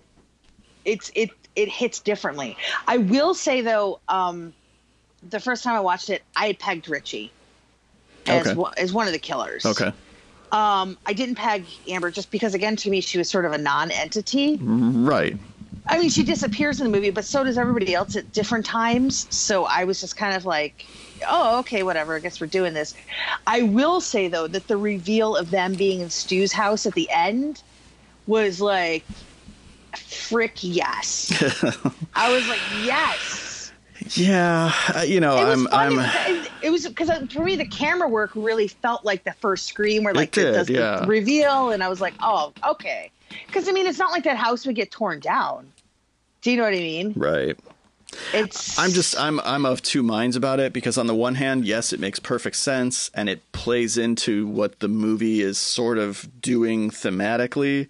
it hits differently. I will say, though, the first time I watched it, I had pegged Richie as one of the killers. Okay. I didn't peg Amber just because, again, to me, she was sort of a non-entity. Right. I mean, she disappears in the movie, but so does everybody else at different times. So I was just kind of like, oh, okay, whatever. I guess we're doing this. I will say, though, that the reveal of them being in Stu's house at the end was like, frick yes. I was like, yes. Yeah, you know, it was because for me the camera work really felt like the first Scream, where like it does did, the reveal, and I was like, oh, okay. Because I mean, it's not like that house would get torn down. Do you know what I mean? Right. I'm of two minds about it, because on the one hand, yes, it makes perfect sense and it plays into what the movie is sort of doing thematically,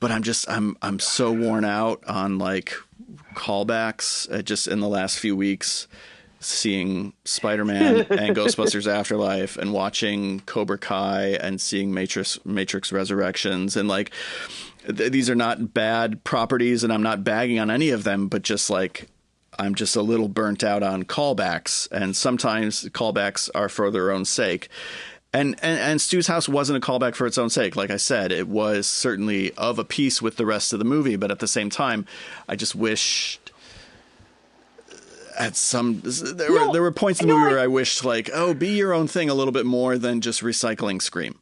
but I'm so worn out on like callbacks just in the last few weeks, seeing Spider-Man and Ghostbusters Afterlife and watching Cobra Kai and seeing Matrix Resurrections, and like these are not bad properties and I'm not bagging on any of them, but just like I'm just a little burnt out on callbacks, and sometimes callbacks are for their own sake. And Stu's house wasn't a callback for its own sake. Like I said, it was certainly of a piece with the rest of the movie, but at the same time, I just wished at there were points in the movie where I wished like, oh, be your own thing a little bit more than just recycling Scream.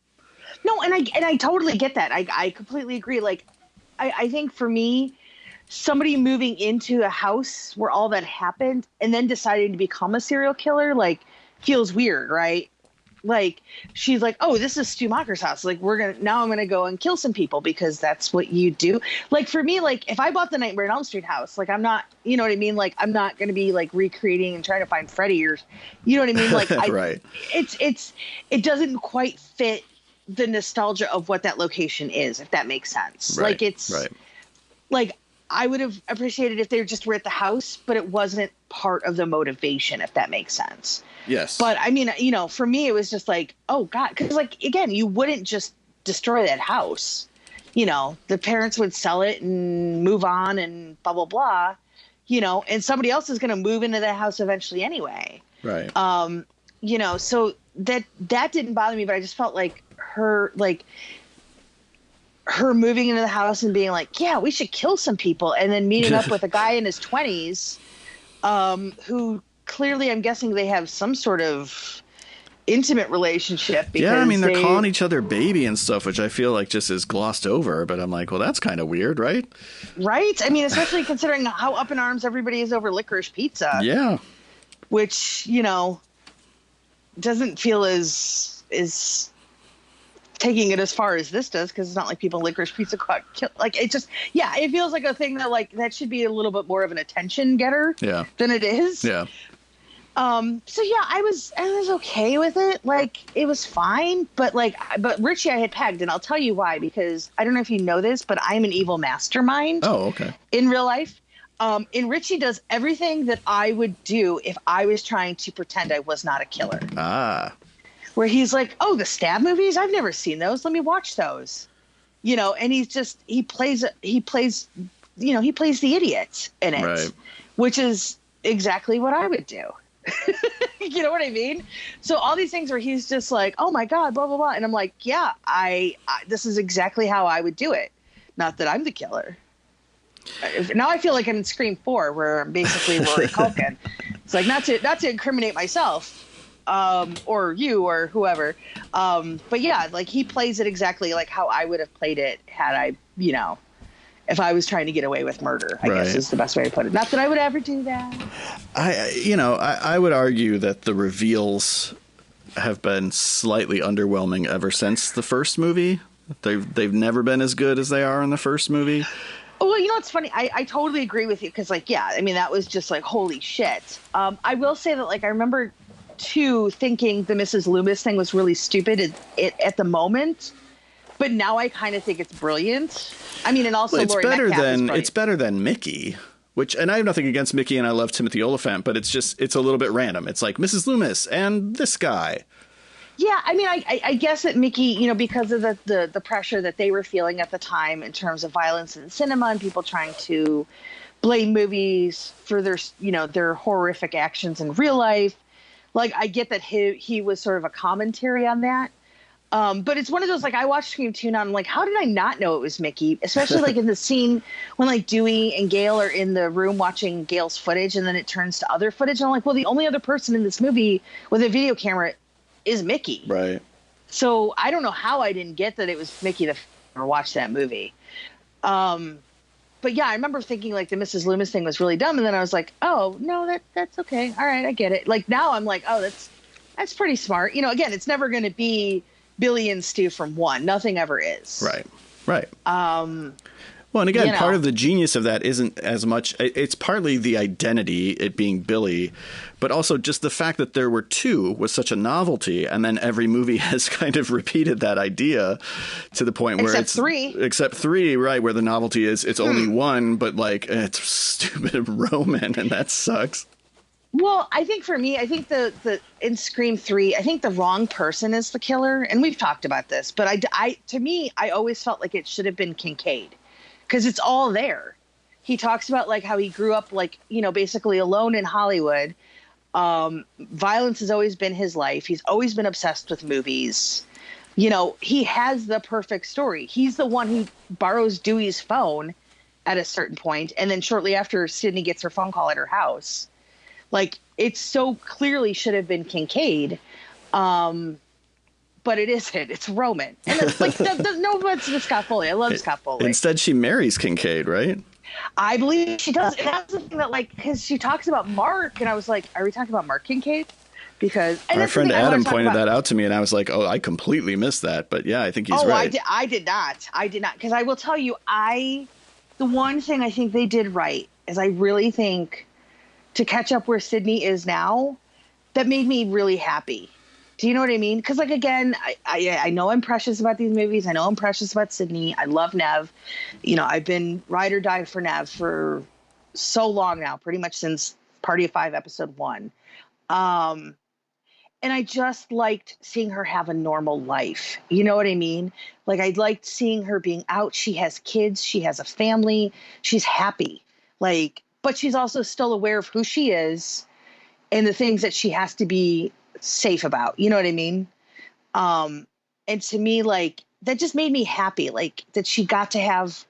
No, and I totally get that. I completely agree. Like, I think for me, somebody moving into a house where all that happened and then deciding to become a serial killer, like, feels weird, right? Like, she's like, oh, this is Stu Macher's house. Like, I'm gonna go and kill some people because that's what you do. Like, for me, like, if I bought the Nightmare on Elm Street house, like, I'm not, you know what I mean? Like, I'm not gonna be like recreating and trying to find Freddy, or, you know what I mean? Like, right. It doesn't quite fit the nostalgia of what that location is, if that makes sense. Right. Like, it's right. Like, I would have appreciated if they just were at the house, but it wasn't part of the motivation, if that makes sense. Yes. But I mean, you know, for me, it was just like, oh God, because like, again, you wouldn't just destroy that house. You know, the parents would sell it and move on and blah, blah, blah, you know, and somebody else is going to move into that house eventually anyway. Right. You know, so that didn't bother me, but I just felt like her moving into the house and being like, yeah, we should kill some people, and then meeting up with a guy in his 20s who clearly, I'm guessing they have some sort of intimate relationship. Because I mean, they're calling each other baby and stuff, which I feel like just is glossed over, but I'm like, well, that's kind of weird, right? Right? I mean, especially considering how up in arms everybody is over licorice pizza. Yeah. Which, you know, doesn't feel as taking it as far as this does, because it's not like people in licorice pizza kill. Like, it just, yeah, it feels like a thing that like that should be a little bit more of an attention getter than it is. Yeah. So yeah, I was okay with it. Like, it was fine, but Richie I had pegged, and I'll tell you why, because I don't know if you know this, but I'm an evil mastermind. Oh, okay. In real life. And Richie does everything that I would do if I was trying to pretend I was not a killer. Ah. Where he's like, oh, the stab movies? I've never seen those. Let me watch those. You know, and he plays the idiot in it, right. Which is exactly what I would do. You know what I mean? So all these things where he's just like, oh my God, blah, blah, blah. And I'm like, yeah, I this is exactly how I would do it. Not that I'm the killer. Now I feel like I'm in Scream 4, where I'm basically Rory Culkin. It's like, not to incriminate myself, or you or whoever. But yeah, like, he plays it exactly like how I would have played it had I, you know, if I was trying to get away with murder, I guess is the best way to put it. Not that I would ever do that. I would argue that the reveals have been slightly underwhelming ever since the first movie. They've never been as good as they are in the first movie. Oh, well, you know what's funny? I totally agree with you, because, like, yeah, I mean, that was just like, holy shit. I will say that, like, I remember too thinking the Mrs. Loomis thing was really stupid at the moment, but now I kind of think it's brilliant. I mean, and also it's Laurie better Metcalf than Mickey, which, and I have nothing against Mickey and I love Timothy-Olyphant, but it's a little bit random. It's like Mrs. Loomis and this guy. Yeah, I mean, I guess that Mickey, you know, because of the pressure that they were feeling at the time in terms of violence in cinema and people trying to blame movies for their, you know, their horrific actions in real life. Like, I get that he was sort of a commentary on that. But it's one of those, like, I watched Scream 2 now and I'm like, how did I not know it was Mickey? Especially like in the scene when like Dewey and Gail are in the room watching Gail's footage and then it turns to other footage. And I'm like, well, the only other person in this movie with a video camera is Mickey. Right. So I don't know how I didn't get that it was Mickey to watch that movie. But yeah, I remember thinking like the Mrs. Loomis thing was really dumb. And then I was like, oh, no, that's okay. All right, I get it. Like now I'm like, oh, that's pretty smart. You know, again, it's never going to be Billy and Stu from one. Nothing ever is. Right. Well, and again, you know, part of the genius of that isn't as much, it's partly the identity, it being Billy, but also just the fact that there were two was such a novelty. And then every movie has kind of repeated that idea to the point where except three, right. Where the novelty is it's only one, but like it's stupid Roman and that sucks. Well, I think for me, I think the in Scream 3, I think the wrong person is the killer. And we've talked about this, but to me, I always felt like it should have been Kincaid. Because it's all there. He talks about like how he grew up like, you know, basically alone in Hollywood. Violence has always been his life. He's always been obsessed with movies. You know, he has the perfect story. He's the one who borrows Dewey's phone at a certain point, and then shortly after Sydney gets her phone call at her house. Like, it so clearly should have been Kincaid. But it isn't. It's Roman. And it's like, no, it's Scott Foley. I love Scott Foley. Instead, she marries Kincaid, right? I believe she does. And that's the thing that, like, because she talks about Mark, and I was like, are we talking about Mark Kincaid? Because my friend Adam pointed that out to me, and I was like, oh, I completely missed that. But yeah, I think he's right. I did not. Because I will tell you, the one thing I think they did right is I really think to catch up where Sydney is now, that made me really happy. Do you know what I mean? Because, like, again, I know I'm precious about these movies. I know I'm precious about Sydney. I love Nev. You know, I've been ride or die for Nev for so long now, pretty much since Party of Five, episode 1. And I just liked seeing her have a normal life. You know what I mean? Like, I liked seeing her being out. She has kids. She has a family. She's happy. Like, but she's also still aware of who she is and the things that she has to be safe about, you know what I mean? And to me, like, that just made me happy, like, that she got to have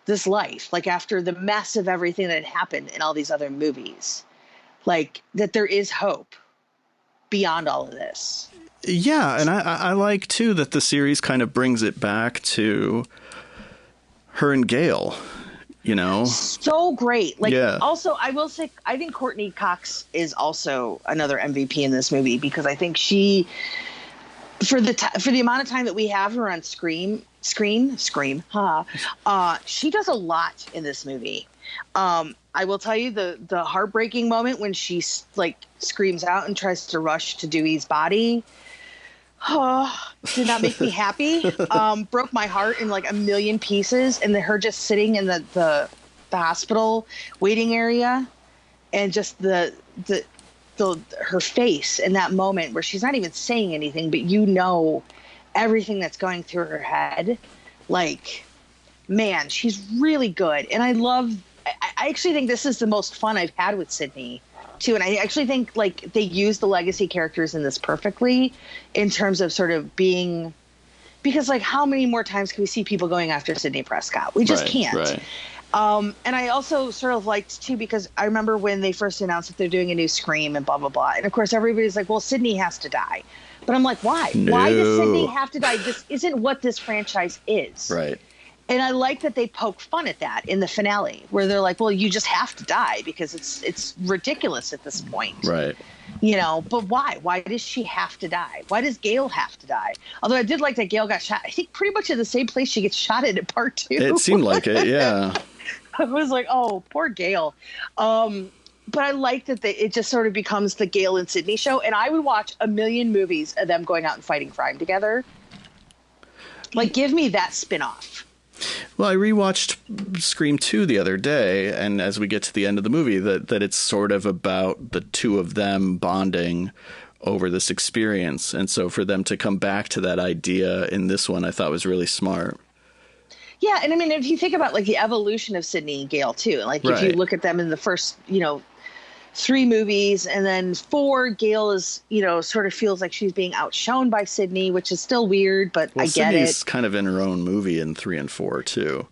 this life, like, after the mess of everything that had happened in all these other movies, like, that there is hope beyond all of this. Yeah, and I like too that the series kind of brings it back to her and Gail. You know, so great. Like, yeah. Also, I will say, I think Courtney Cox is also another MVP in this movie because I think she, for the amount of time that we have her on screen, she does a lot in this movie. I will tell you the heartbreaking moment when she like screams out and tries to rush to Dewey's body. Did not make me happy. Broke my heart in like a million pieces. And her just sitting in the hospital waiting area, and just her face in that moment where she's not even saying anything, but you know everything that's going through her head. Like, man, she's really good. And I actually think this is the most fun I've had with Sydney too. And I actually think like they use the legacy characters in this perfectly in terms of sort of being, because like how many more times can we see people going after Sidney Prescott? We just can't. Right. And I also sort of liked too, because I remember when they first announced that they're doing a new Scream and blah, blah, blah. And of course everybody's like, well, Sidney has to die. But I'm like, why? No. Why does Sidney have to die? This isn't what this franchise is. Right. And I like that they poke fun at that in the finale, where they're like, well, you just have to die because it's ridiculous at this point. Right. You know, but why? Why does she have to die? Why does Gail have to die? Although I did like that Gail got shot, I think pretty much in the same place she gets shot in part 2. It seemed like it, yeah. I was like, oh, poor Gail. But I like that it just sort of becomes the Gail and Sydney show. And I would watch a million movies of them going out and fighting crime together. Like, give me that spinoff. Well, I rewatched Scream 2 the other day, and as we get to the end of the movie, that it's sort of about the two of them bonding over this experience. And so for them to come back to that idea in this one, I thought was really smart. Yeah, and I mean, if you think about like the evolution of Sydney and Gale too, like if you look at them in the first, 3 movies, and then 4, Gale is, sort of feels like she's being outshone by Sydney, which is still weird, but I get Sydney's it. Kind of in her own movie in 3 and 4 too.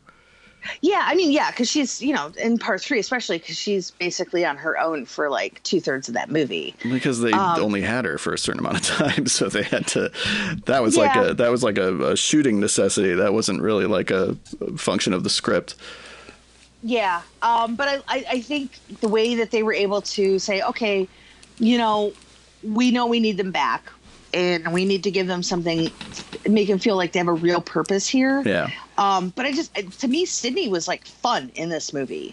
Yeah, I mean, yeah, because she's, in part 3, especially because she's basically on her own for like 2/3 of that movie. Because they only had her for a certain amount of time, so they had to. That was like a shooting necessity. That wasn't really like a function of the script. Yeah, but I think the way that they were able to say, okay, we know we need them back, and we need to give them something, make them feel like they have a real purpose here. Yeah. But to me, Sydney was like fun in this movie.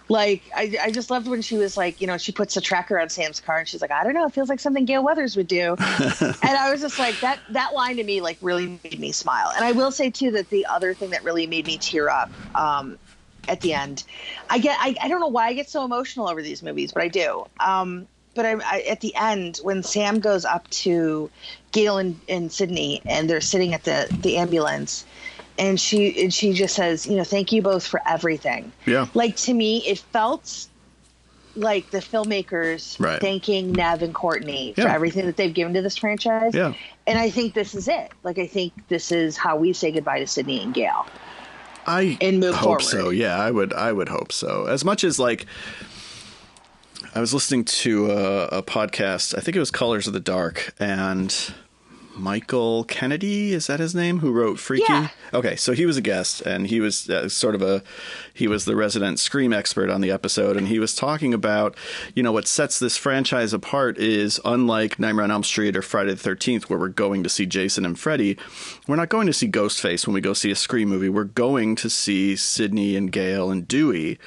Like, I just loved when she was like, she puts a tracker on Sam's car and she's like, I don't know, it feels like something Gale Weathers would do. And I was just like, that line to me, like, really made me smile. And I will say too, that the other thing that really made me tear up, at the end, I don't know why I get so emotional over these movies, but I do. But I at the end, when Sam goes up to Gale and Sydney, and they're sitting at the ambulance, and she just says, thank you both for everything. Yeah. Like, to me, it felt like the filmmakers thanking Nev and Courtney for everything that they've given to this franchise. Yeah. And I think this is it. Like, I think this is how we say goodbye to Sydney and Gale. And move hope forward. So. Yeah, I would hope so. As much as like, I was listening to a podcast, I think it was Colors of the Dark, and Michael Kennedy, is that his name, who wrote Freaky? Yeah. Okay, so he was a guest, and he was he was the resident Scream expert on the episode, and he was talking about, what sets this franchise apart is, unlike Nightmare on Elm Street or Friday the 13th, where we're going to see Jason and Freddy, we're not going to see Ghostface when we go see a Scream movie. We're going to see Sydney and Gale and Dewey.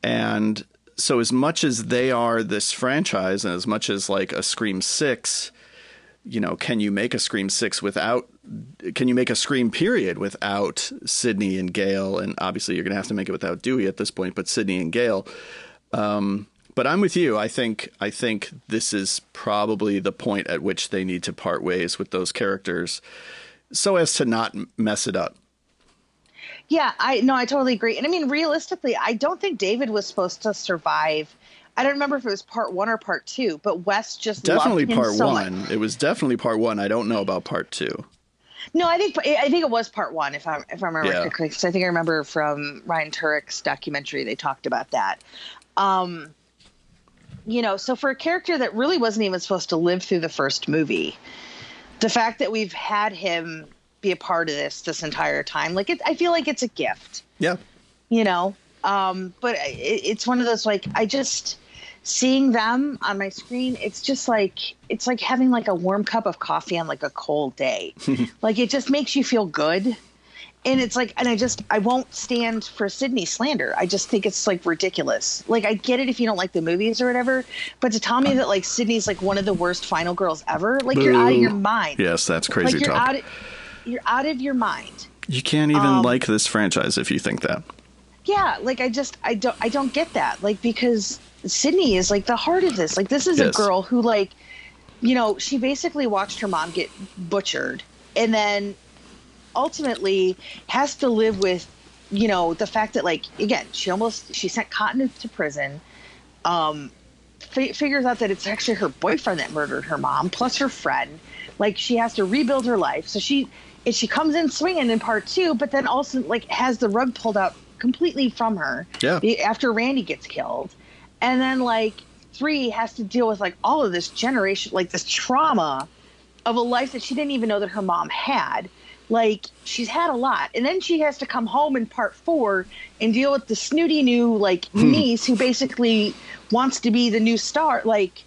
And so as much as they are this franchise, and as much as like a Scream 6, can you make a Scream 6 can you make a Scream period without Sydney and Gale? And obviously you're going to have to make it without Dewey at this point, but Sydney and Gale. But I'm with you. I think this is probably the point at which they need to part ways with those characters so as to not mess it up. Yeah, I totally agree. And I mean, realistically, I don't think David was supposed to survive. I don't remember if it was part 1 or part 2, but Wes just definitely loved him part so 1. much. It was definitely part 1. I don't know about part 2. No, I think it was part 1 if I remember correctly. Because I think I remember from Ryan Turek's documentary they talked about that. So for a character that really wasn't even supposed to live through the first movie, the fact that we've had him be a part of this entire time, like I feel like it's a gift. Yeah. But it's one of those, like, I just seeing them on my screen, it's like having like a warm cup of coffee on like a cold day. Like, it just makes you feel good. And it's like, and I won't stand for Sydney slander. I just think it's like ridiculous. Like, I get it if you don't like the movies or whatever, but to tell me that like Sydney's like one of the worst final girls ever, like, Boo. You're out of your mind. Yes, that's crazy like, talk. You're out of your mind. You can't even like this franchise if you think that. Yeah, like I don't get that. Like, because Sydney is like the heart of this. Like, this is a girl who, like, she basically watched her mom get butchered, and then ultimately has to live with, the fact that, like, again, she sent Cotton to prison, figures out that it's actually her boyfriend that murdered her mom, plus her friend. Like, she has to rebuild her life. So she comes in swinging in part 2, but then also, like, has the rug pulled out completely from her after Randy gets killed. And then, like, 3 has to deal with, like, all of this generation, like, this trauma of a life that she didn't even know that her mom had. Like, she's had a lot. And then she has to come home in part 4 and deal with the snooty new, like, niece who basically wants to be the new star. Like,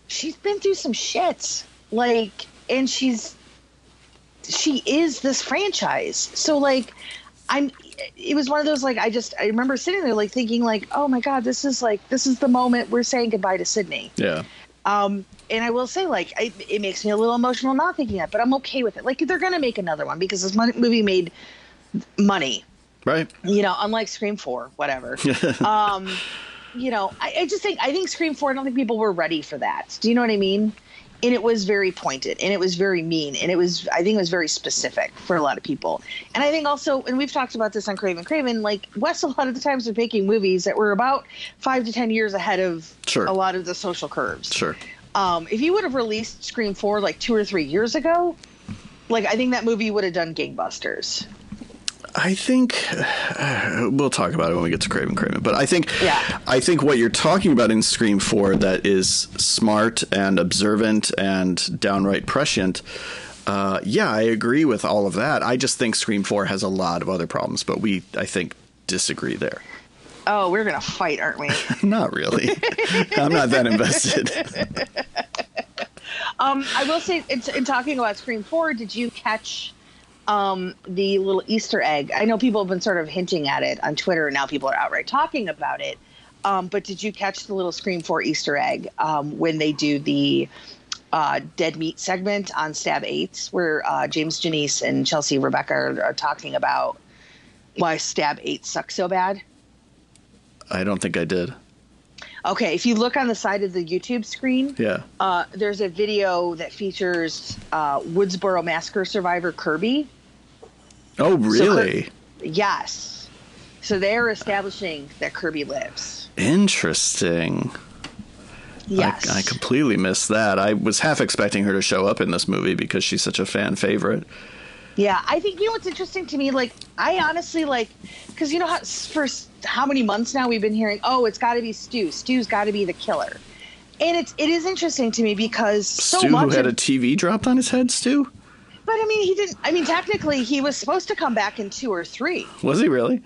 she's been through some shit. Like, and she is this franchise. So, like, it was one of those, like, I remember sitting there, like, thinking, like, oh my God, this is the moment we're saying goodbye to Sydney. Yeah. And I will say, like, it makes me a little emotional not thinking that, but I'm okay with it. Like, they're going to make another one because this movie made money. Right. You know, unlike Scream 4, whatever. You know, I think Scream 4, I don't think people were ready for that. Do you know what I mean? And it was very pointed, and it was very mean, and I think it was very specific for a lot of people. And I think also, and we've talked about this on Craven, like Wes a lot of the times was making movies that were about 5 to 10 years ahead of a lot of the social curves. Sure. If you would have released Scream 4 like 2 or 3 years ago, like I think that movie would have done gangbusters. I think we'll talk about it when we get to Craven. But I think what you're talking about in Scream 4 that is smart and observant and downright prescient. I agree with all of that. I just think Scream 4 has a lot of other problems, but I think, disagree there. Oh, we're going to fight, aren't we? Not really. I'm not that invested. I will say, in talking about Scream 4, did you catch the little Easter egg? I know people have been sort of hinting at it on Twitter, and now people are outright talking about it. But did you catch the little Scream 4 Easter egg when they do the Dead Meat segment on Stab 8, where James Janice and Chelsea Rebecca are talking about why Stab 8 sucks so bad? I don't think I did. Okay, if you look on the side of the YouTube screen, there's a video that features Woodsboro Massacre survivor Kirby. Oh, really? Yes. So they're establishing that Kirby lives. Interesting. Yes. I completely missed that. I was half expecting her to show up in this movie because she's such a fan favorite. Yeah, I think, you know what's interesting to me? Like, I honestly, like, because you know how, for how many months now we've been hearing, oh, it's got to be Stu. Stu's got to be the killer. And it is interesting to me because Stu, who had a TV dropped on his head, Stu? But, I mean, he didn't. I mean, technically, he was supposed to come back in 2 or 3. Was he really?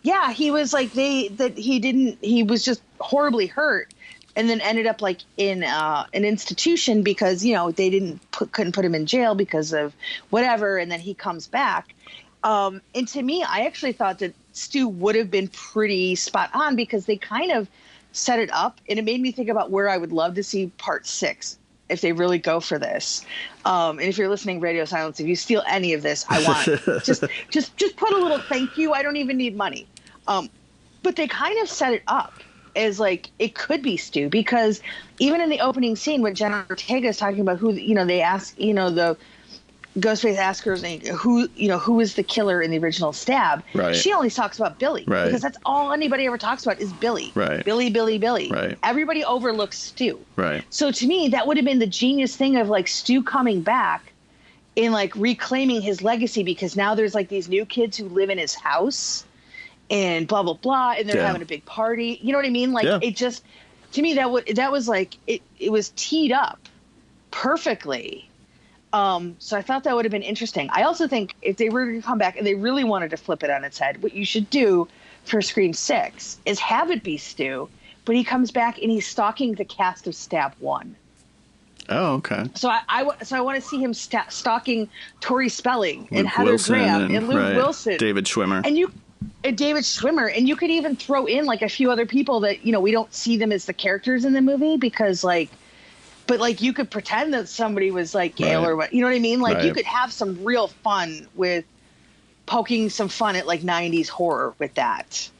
Yeah, he was like, he was just horribly hurt. And then ended up like in an institution because, you know, they couldn't put him in jail because of whatever. And then he comes back. And to me, I actually thought that Stu would have been pretty spot on because they kind of set it up. And it made me think about where I would love to see part 6 if they really go for this. And if you're listening, Radio Silence, if you steal any of this, I want just put a little thank you. I don't even need money. But they kind of set it up as like it could be Stu, because even in the opening scene when Jenna Ortega is talking about who, you know, they ask, you know, the Ghostface asks her who is the killer in the original Stab. Right. She only talks about Billy, right, because that's all anybody ever talks about is Billy. Right. Billy. Right. Everybody overlooks Stu. Right. So to me, that would have been the genius thing of like Stu coming back and like reclaiming his legacy, because now there's like these new kids who live in his house. And blah, blah, blah. And they're having a big party. You know what I mean? Like, it just, to me, that was like, it was teed up perfectly. So I thought that would have been interesting. I also think if they were to come back and they really wanted to flip it on its head, what you should do for Scream 6 is have it be Stu, but he comes back and he's stalking the cast of Stab 1. Oh, okay. So I want to see him stalking Tori Spelling and Luke Heather Wilson Graham and Luke Wilson. David Schwimmer. And David Schwimmer, and you could even throw in like a few other people that, you know, we don't see them as the characters in the movie because like, but like you could pretend that somebody was like Gail or what, you know what I mean? Like you could have some real fun with poking some fun at like 90s horror with that.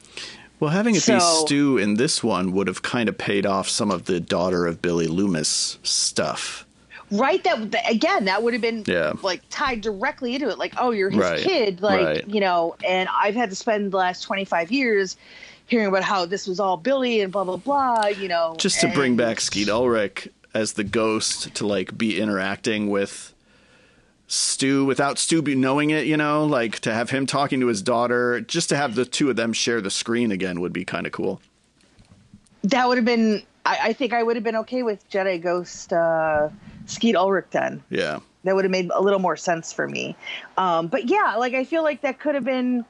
Well, having it be Stu in this one would have kind of paid off some of the daughter of Billy Loomis stuff. Right. That would have been like tied directly into it. Like, oh, you're his kid. Like, you know, and I've had to spend the last 25 years hearing about how this was all Billy and blah, blah, blah, you know. Just to bring back Skeet Ulrich as the ghost to like be interacting with Stu without Stu knowing it, you know, like to have him talking to his daughter, just to have the two of them share the screen again would be kind of cool. That would have been, I think I would have been okay with Jedi Ghost, Skeet Ulrich then. Yeah. That would have made a little more sense for me. But yeah, like I feel like that could have been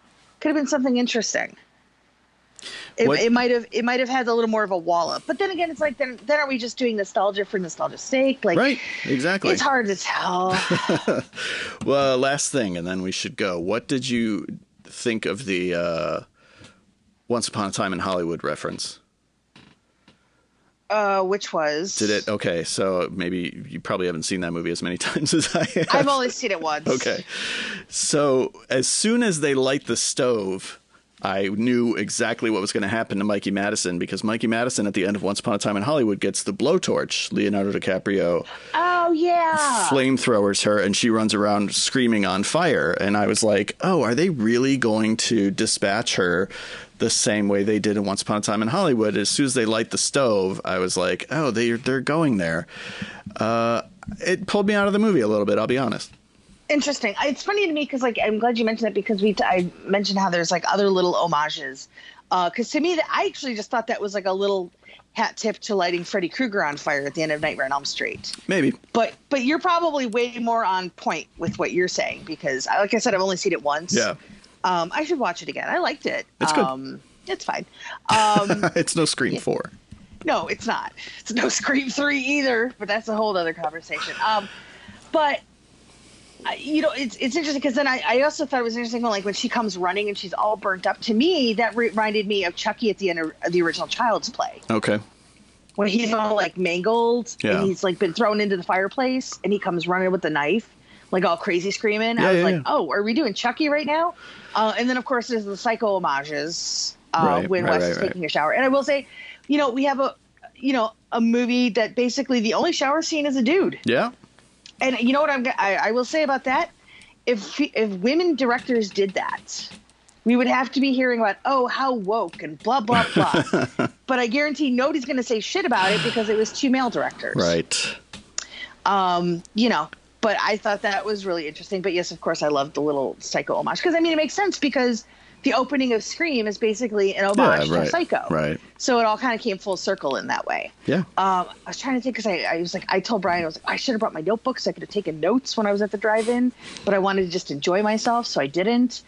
something interesting. It might have had a little more of a wallop. But then again, it's like then are we just doing nostalgia for nostalgia's sake? Like, right, exactly. It's hard to tell. Well, last thing, and then we should go. What did you think of the Once Upon a Time in Hollywood reference? Which was? Did it? Okay, so maybe you probably haven't seen that movie as many times as I have. I've only seen it once. Okay. So as soon as they light the stove, I knew exactly what was going to happen to Mikey Madison, because Mikey Madison at the end of Once Upon a Time in Hollywood gets the blowtorch. Leonardo DiCaprio flamethrowers her, and she runs around screaming on fire. And I was like, oh, are they really going to dispatch her the same way they did in Once Upon a Time in Hollywood? As soon as they light the stove, I was like, oh, they're going there. It pulled me out of the movie a little bit, I'll be honest. Interesting. It's funny to me because, like, I'm glad you mentioned that, because I mentioned how there's like other little homages. Because to me, I actually just thought that was like a little hat tip to lighting Freddy Krueger on fire at the end of Nightmare on Elm Street. Maybe. But you're probably way more on point with what you're saying, because, like I said, I've only seen it once. Yeah. I should watch it again. I liked it. It's good. It's fine. It's no Scream 4. No, it's not. It's no Scream 3 either, but that's a whole other conversation. But it's interesting, because then I also thought it was interesting when she comes running and she's all burnt up. To me, that reminded me of Chucky at the end of the original Child's Play. Okay. When he's all like mangled, and he's like been thrown into the fireplace, and he comes running with the knife, like all crazy screaming. I was like, oh, are we doing Chucky right now? And then of course there's the Psycho homages when Wes is taking a shower. And I will say, we have a movie that basically the only shower scene is a dude. Yeah. And you know what I will say about that? If women directors did that, we would have to be hearing about, oh, how woke and blah, blah, blah. But I guarantee nobody's going to say shit about it because it was 2 male directors. Right. But I thought that was really interesting. But yes, of course, I loved the little Psycho homage. Because, it makes sense, because the opening of Scream is basically an homage to Psycho. Right. So it all kind of came full circle in that way. Yeah. I was trying to think, because I was like, I told Brian, I was like, I should have brought my notebook so I could have taken notes when I was at the drive-in, but I wanted to just enjoy myself, so I didn't.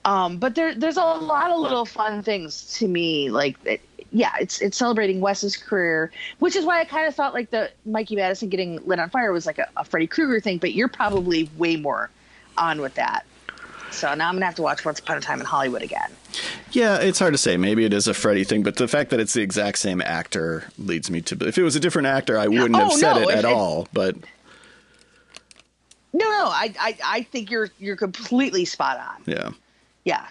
But there's a lot of little fun things to me, like it's celebrating Wes's career, which is why I kind of thought like the Mikey Madison getting lit on fire was like a Freddy Krueger thing, but you're probably way more on with that. So now I'm going to have to watch Once Upon a Time in Hollywood again. Yeah, it's hard to say. Maybe it is a Freddy thing, but the fact that it's the exact same actor leads me to... If it was a different actor, I wouldn't have said it at all, but... No, I think you're completely spot on. Yeah. Yeah.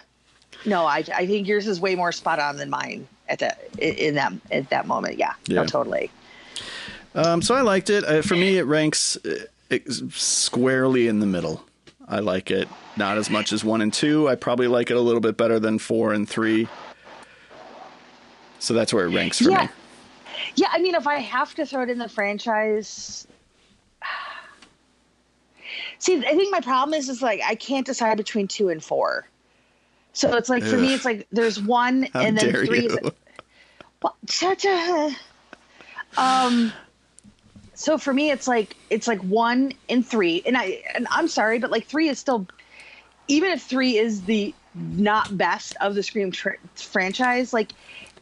No, I think yours is way more spot on than mine at that moment. Yeah. No, totally. So I liked it. For me, it ranks squarely in the middle. I like it not as much as 1 and 2. I probably like it a little bit better than 4 and 3. So that's where it ranks for me. Yeah, if I have to throw it in the franchise... See, I think my problem is like I can't decide between 2 and 4. So it's like, for me, it's like there's 1 and then 3. Well, so for me, it's like 1 and 3, and I'm sorry, but like 3 is still, even if 3 is the not best of the Scream franchise, like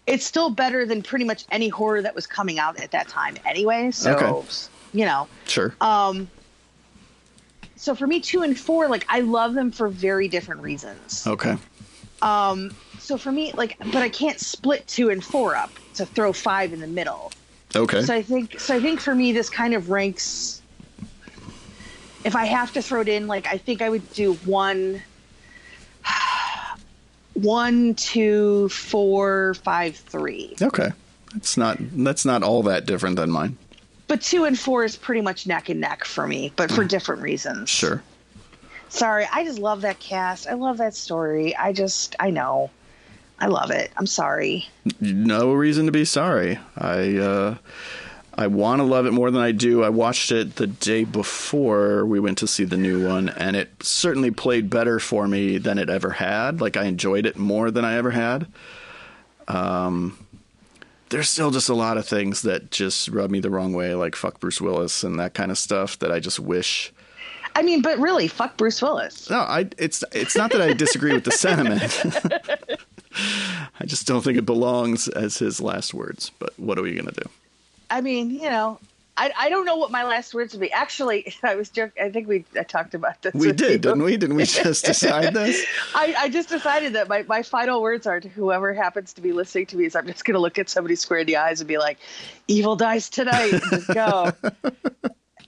it's still better than pretty much any horror that was coming out at that time anyway. So, sure. So for me, 2 and 4, like I love them for very different reasons. Okay. So for me, like, but I can't split 2 and 4 up to throw 5 in the middle. Okay. So I think for me, this kind of ranks. If I have to throw it in, like I think I would do 1, 2, 4, 5, 3. Okay, that's not all that different than mine. But 2 and 4 is pretty much neck and neck for me, but for different reasons. Sure. Sorry, I just love that cast. I love that story. I know. I love it. I'm sorry. No reason to be sorry. I want to love it more than I do. I watched it the day before we went to see the new one, and it certainly played better for me than it ever had. Like, I enjoyed it more than I ever had. There's still just a lot of things that just rub me the wrong way, like fuck Bruce Willis and that kind of stuff that I just wish... but really, fuck Bruce Willis. No, it's not that I disagree with the sentiment. I just don't think it belongs as his last words. But what are we going to do? I don't know what my last words would be. Actually, I was joking. I think I talked about this. We did, didn't we? Didn't we just decide this? I just decided that my final words are to whoever happens to be listening to me is I'm just going to look at somebody square in the eyes and be like, evil dies tonight. And just go.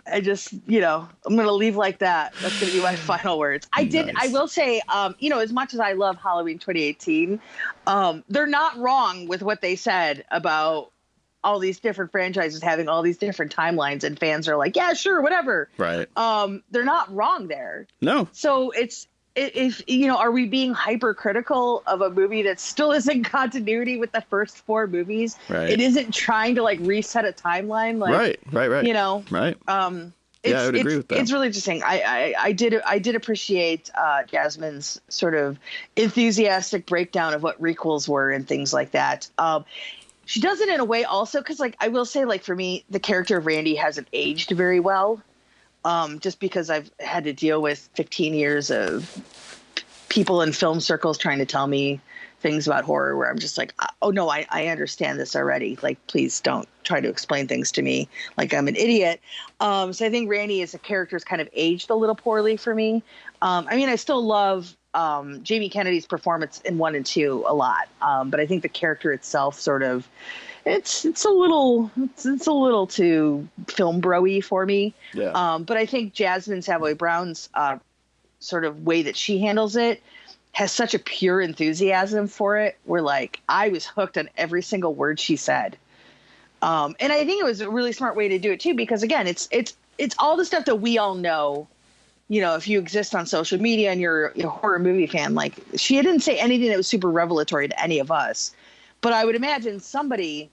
I just, I'm going to leave like that. That's going to be my final words. I will say, as much as I love Halloween 2018, they're not wrong with what they said about all these different franchises having all these different timelines, and fans are like, yeah, sure, whatever. Right. They're not wrong there. No. So are we being hypercritical of a movie that still is in continuity with the first 4 movies? Right. It isn't trying to like reset a timeline. Like, right. Right. I would agree with that. It's really interesting. I did appreciate Jasmine's sort of enthusiastic breakdown of what requels were and things like that. She does it in a way also because, like, I will say, like, for me, the character of Randy hasn't aged very well, just because I've had to deal with 15 years of people in film circles trying to tell me things about horror where I'm just like, oh, no, I understand this already. Like, please don't try to explain things to me like I'm an idiot. So I think Randy as a character has kind of aged a little poorly for me. I still love Jamie Kennedy's performance in 1 and 2 a lot. But I think the character itself sort of, it's a little too film bro-y for me. Yeah. But I think Jasmine Savoy Brown's sort of way that she handles it has such a pure enthusiasm for it. Where like, I was hooked on every single word she said. And I think it was a really smart way to do it too, because again, it's all the stuff that we all know. If you exist on social media and you're a horror movie fan, like she didn't say anything that was super revelatory to any of us, but I would imagine somebody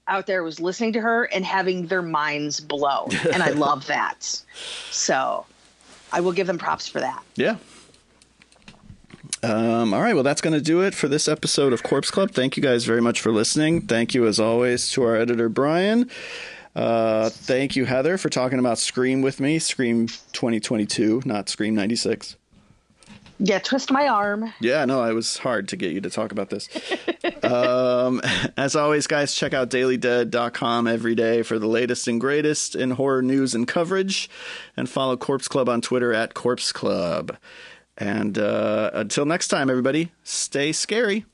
out there was listening to her and having their minds blown. And I love that. So I will give them props for that. Yeah. All right. Well, that's going to do it for this episode of Corpse Club. Thank you guys very much for listening. Thank you, as always, to our editor, Brian. Thank you, Heather, for talking about Scream with me. Scream 2022, not Scream 96. Yeah, twist my arm. Yeah, no, it was hard to get you to talk about this. As always, guys, check out dailydead.com every day for the latest and greatest in horror news and coverage. And follow Corpse Club on Twitter at Corpse Club. And until next time, everybody, stay scary.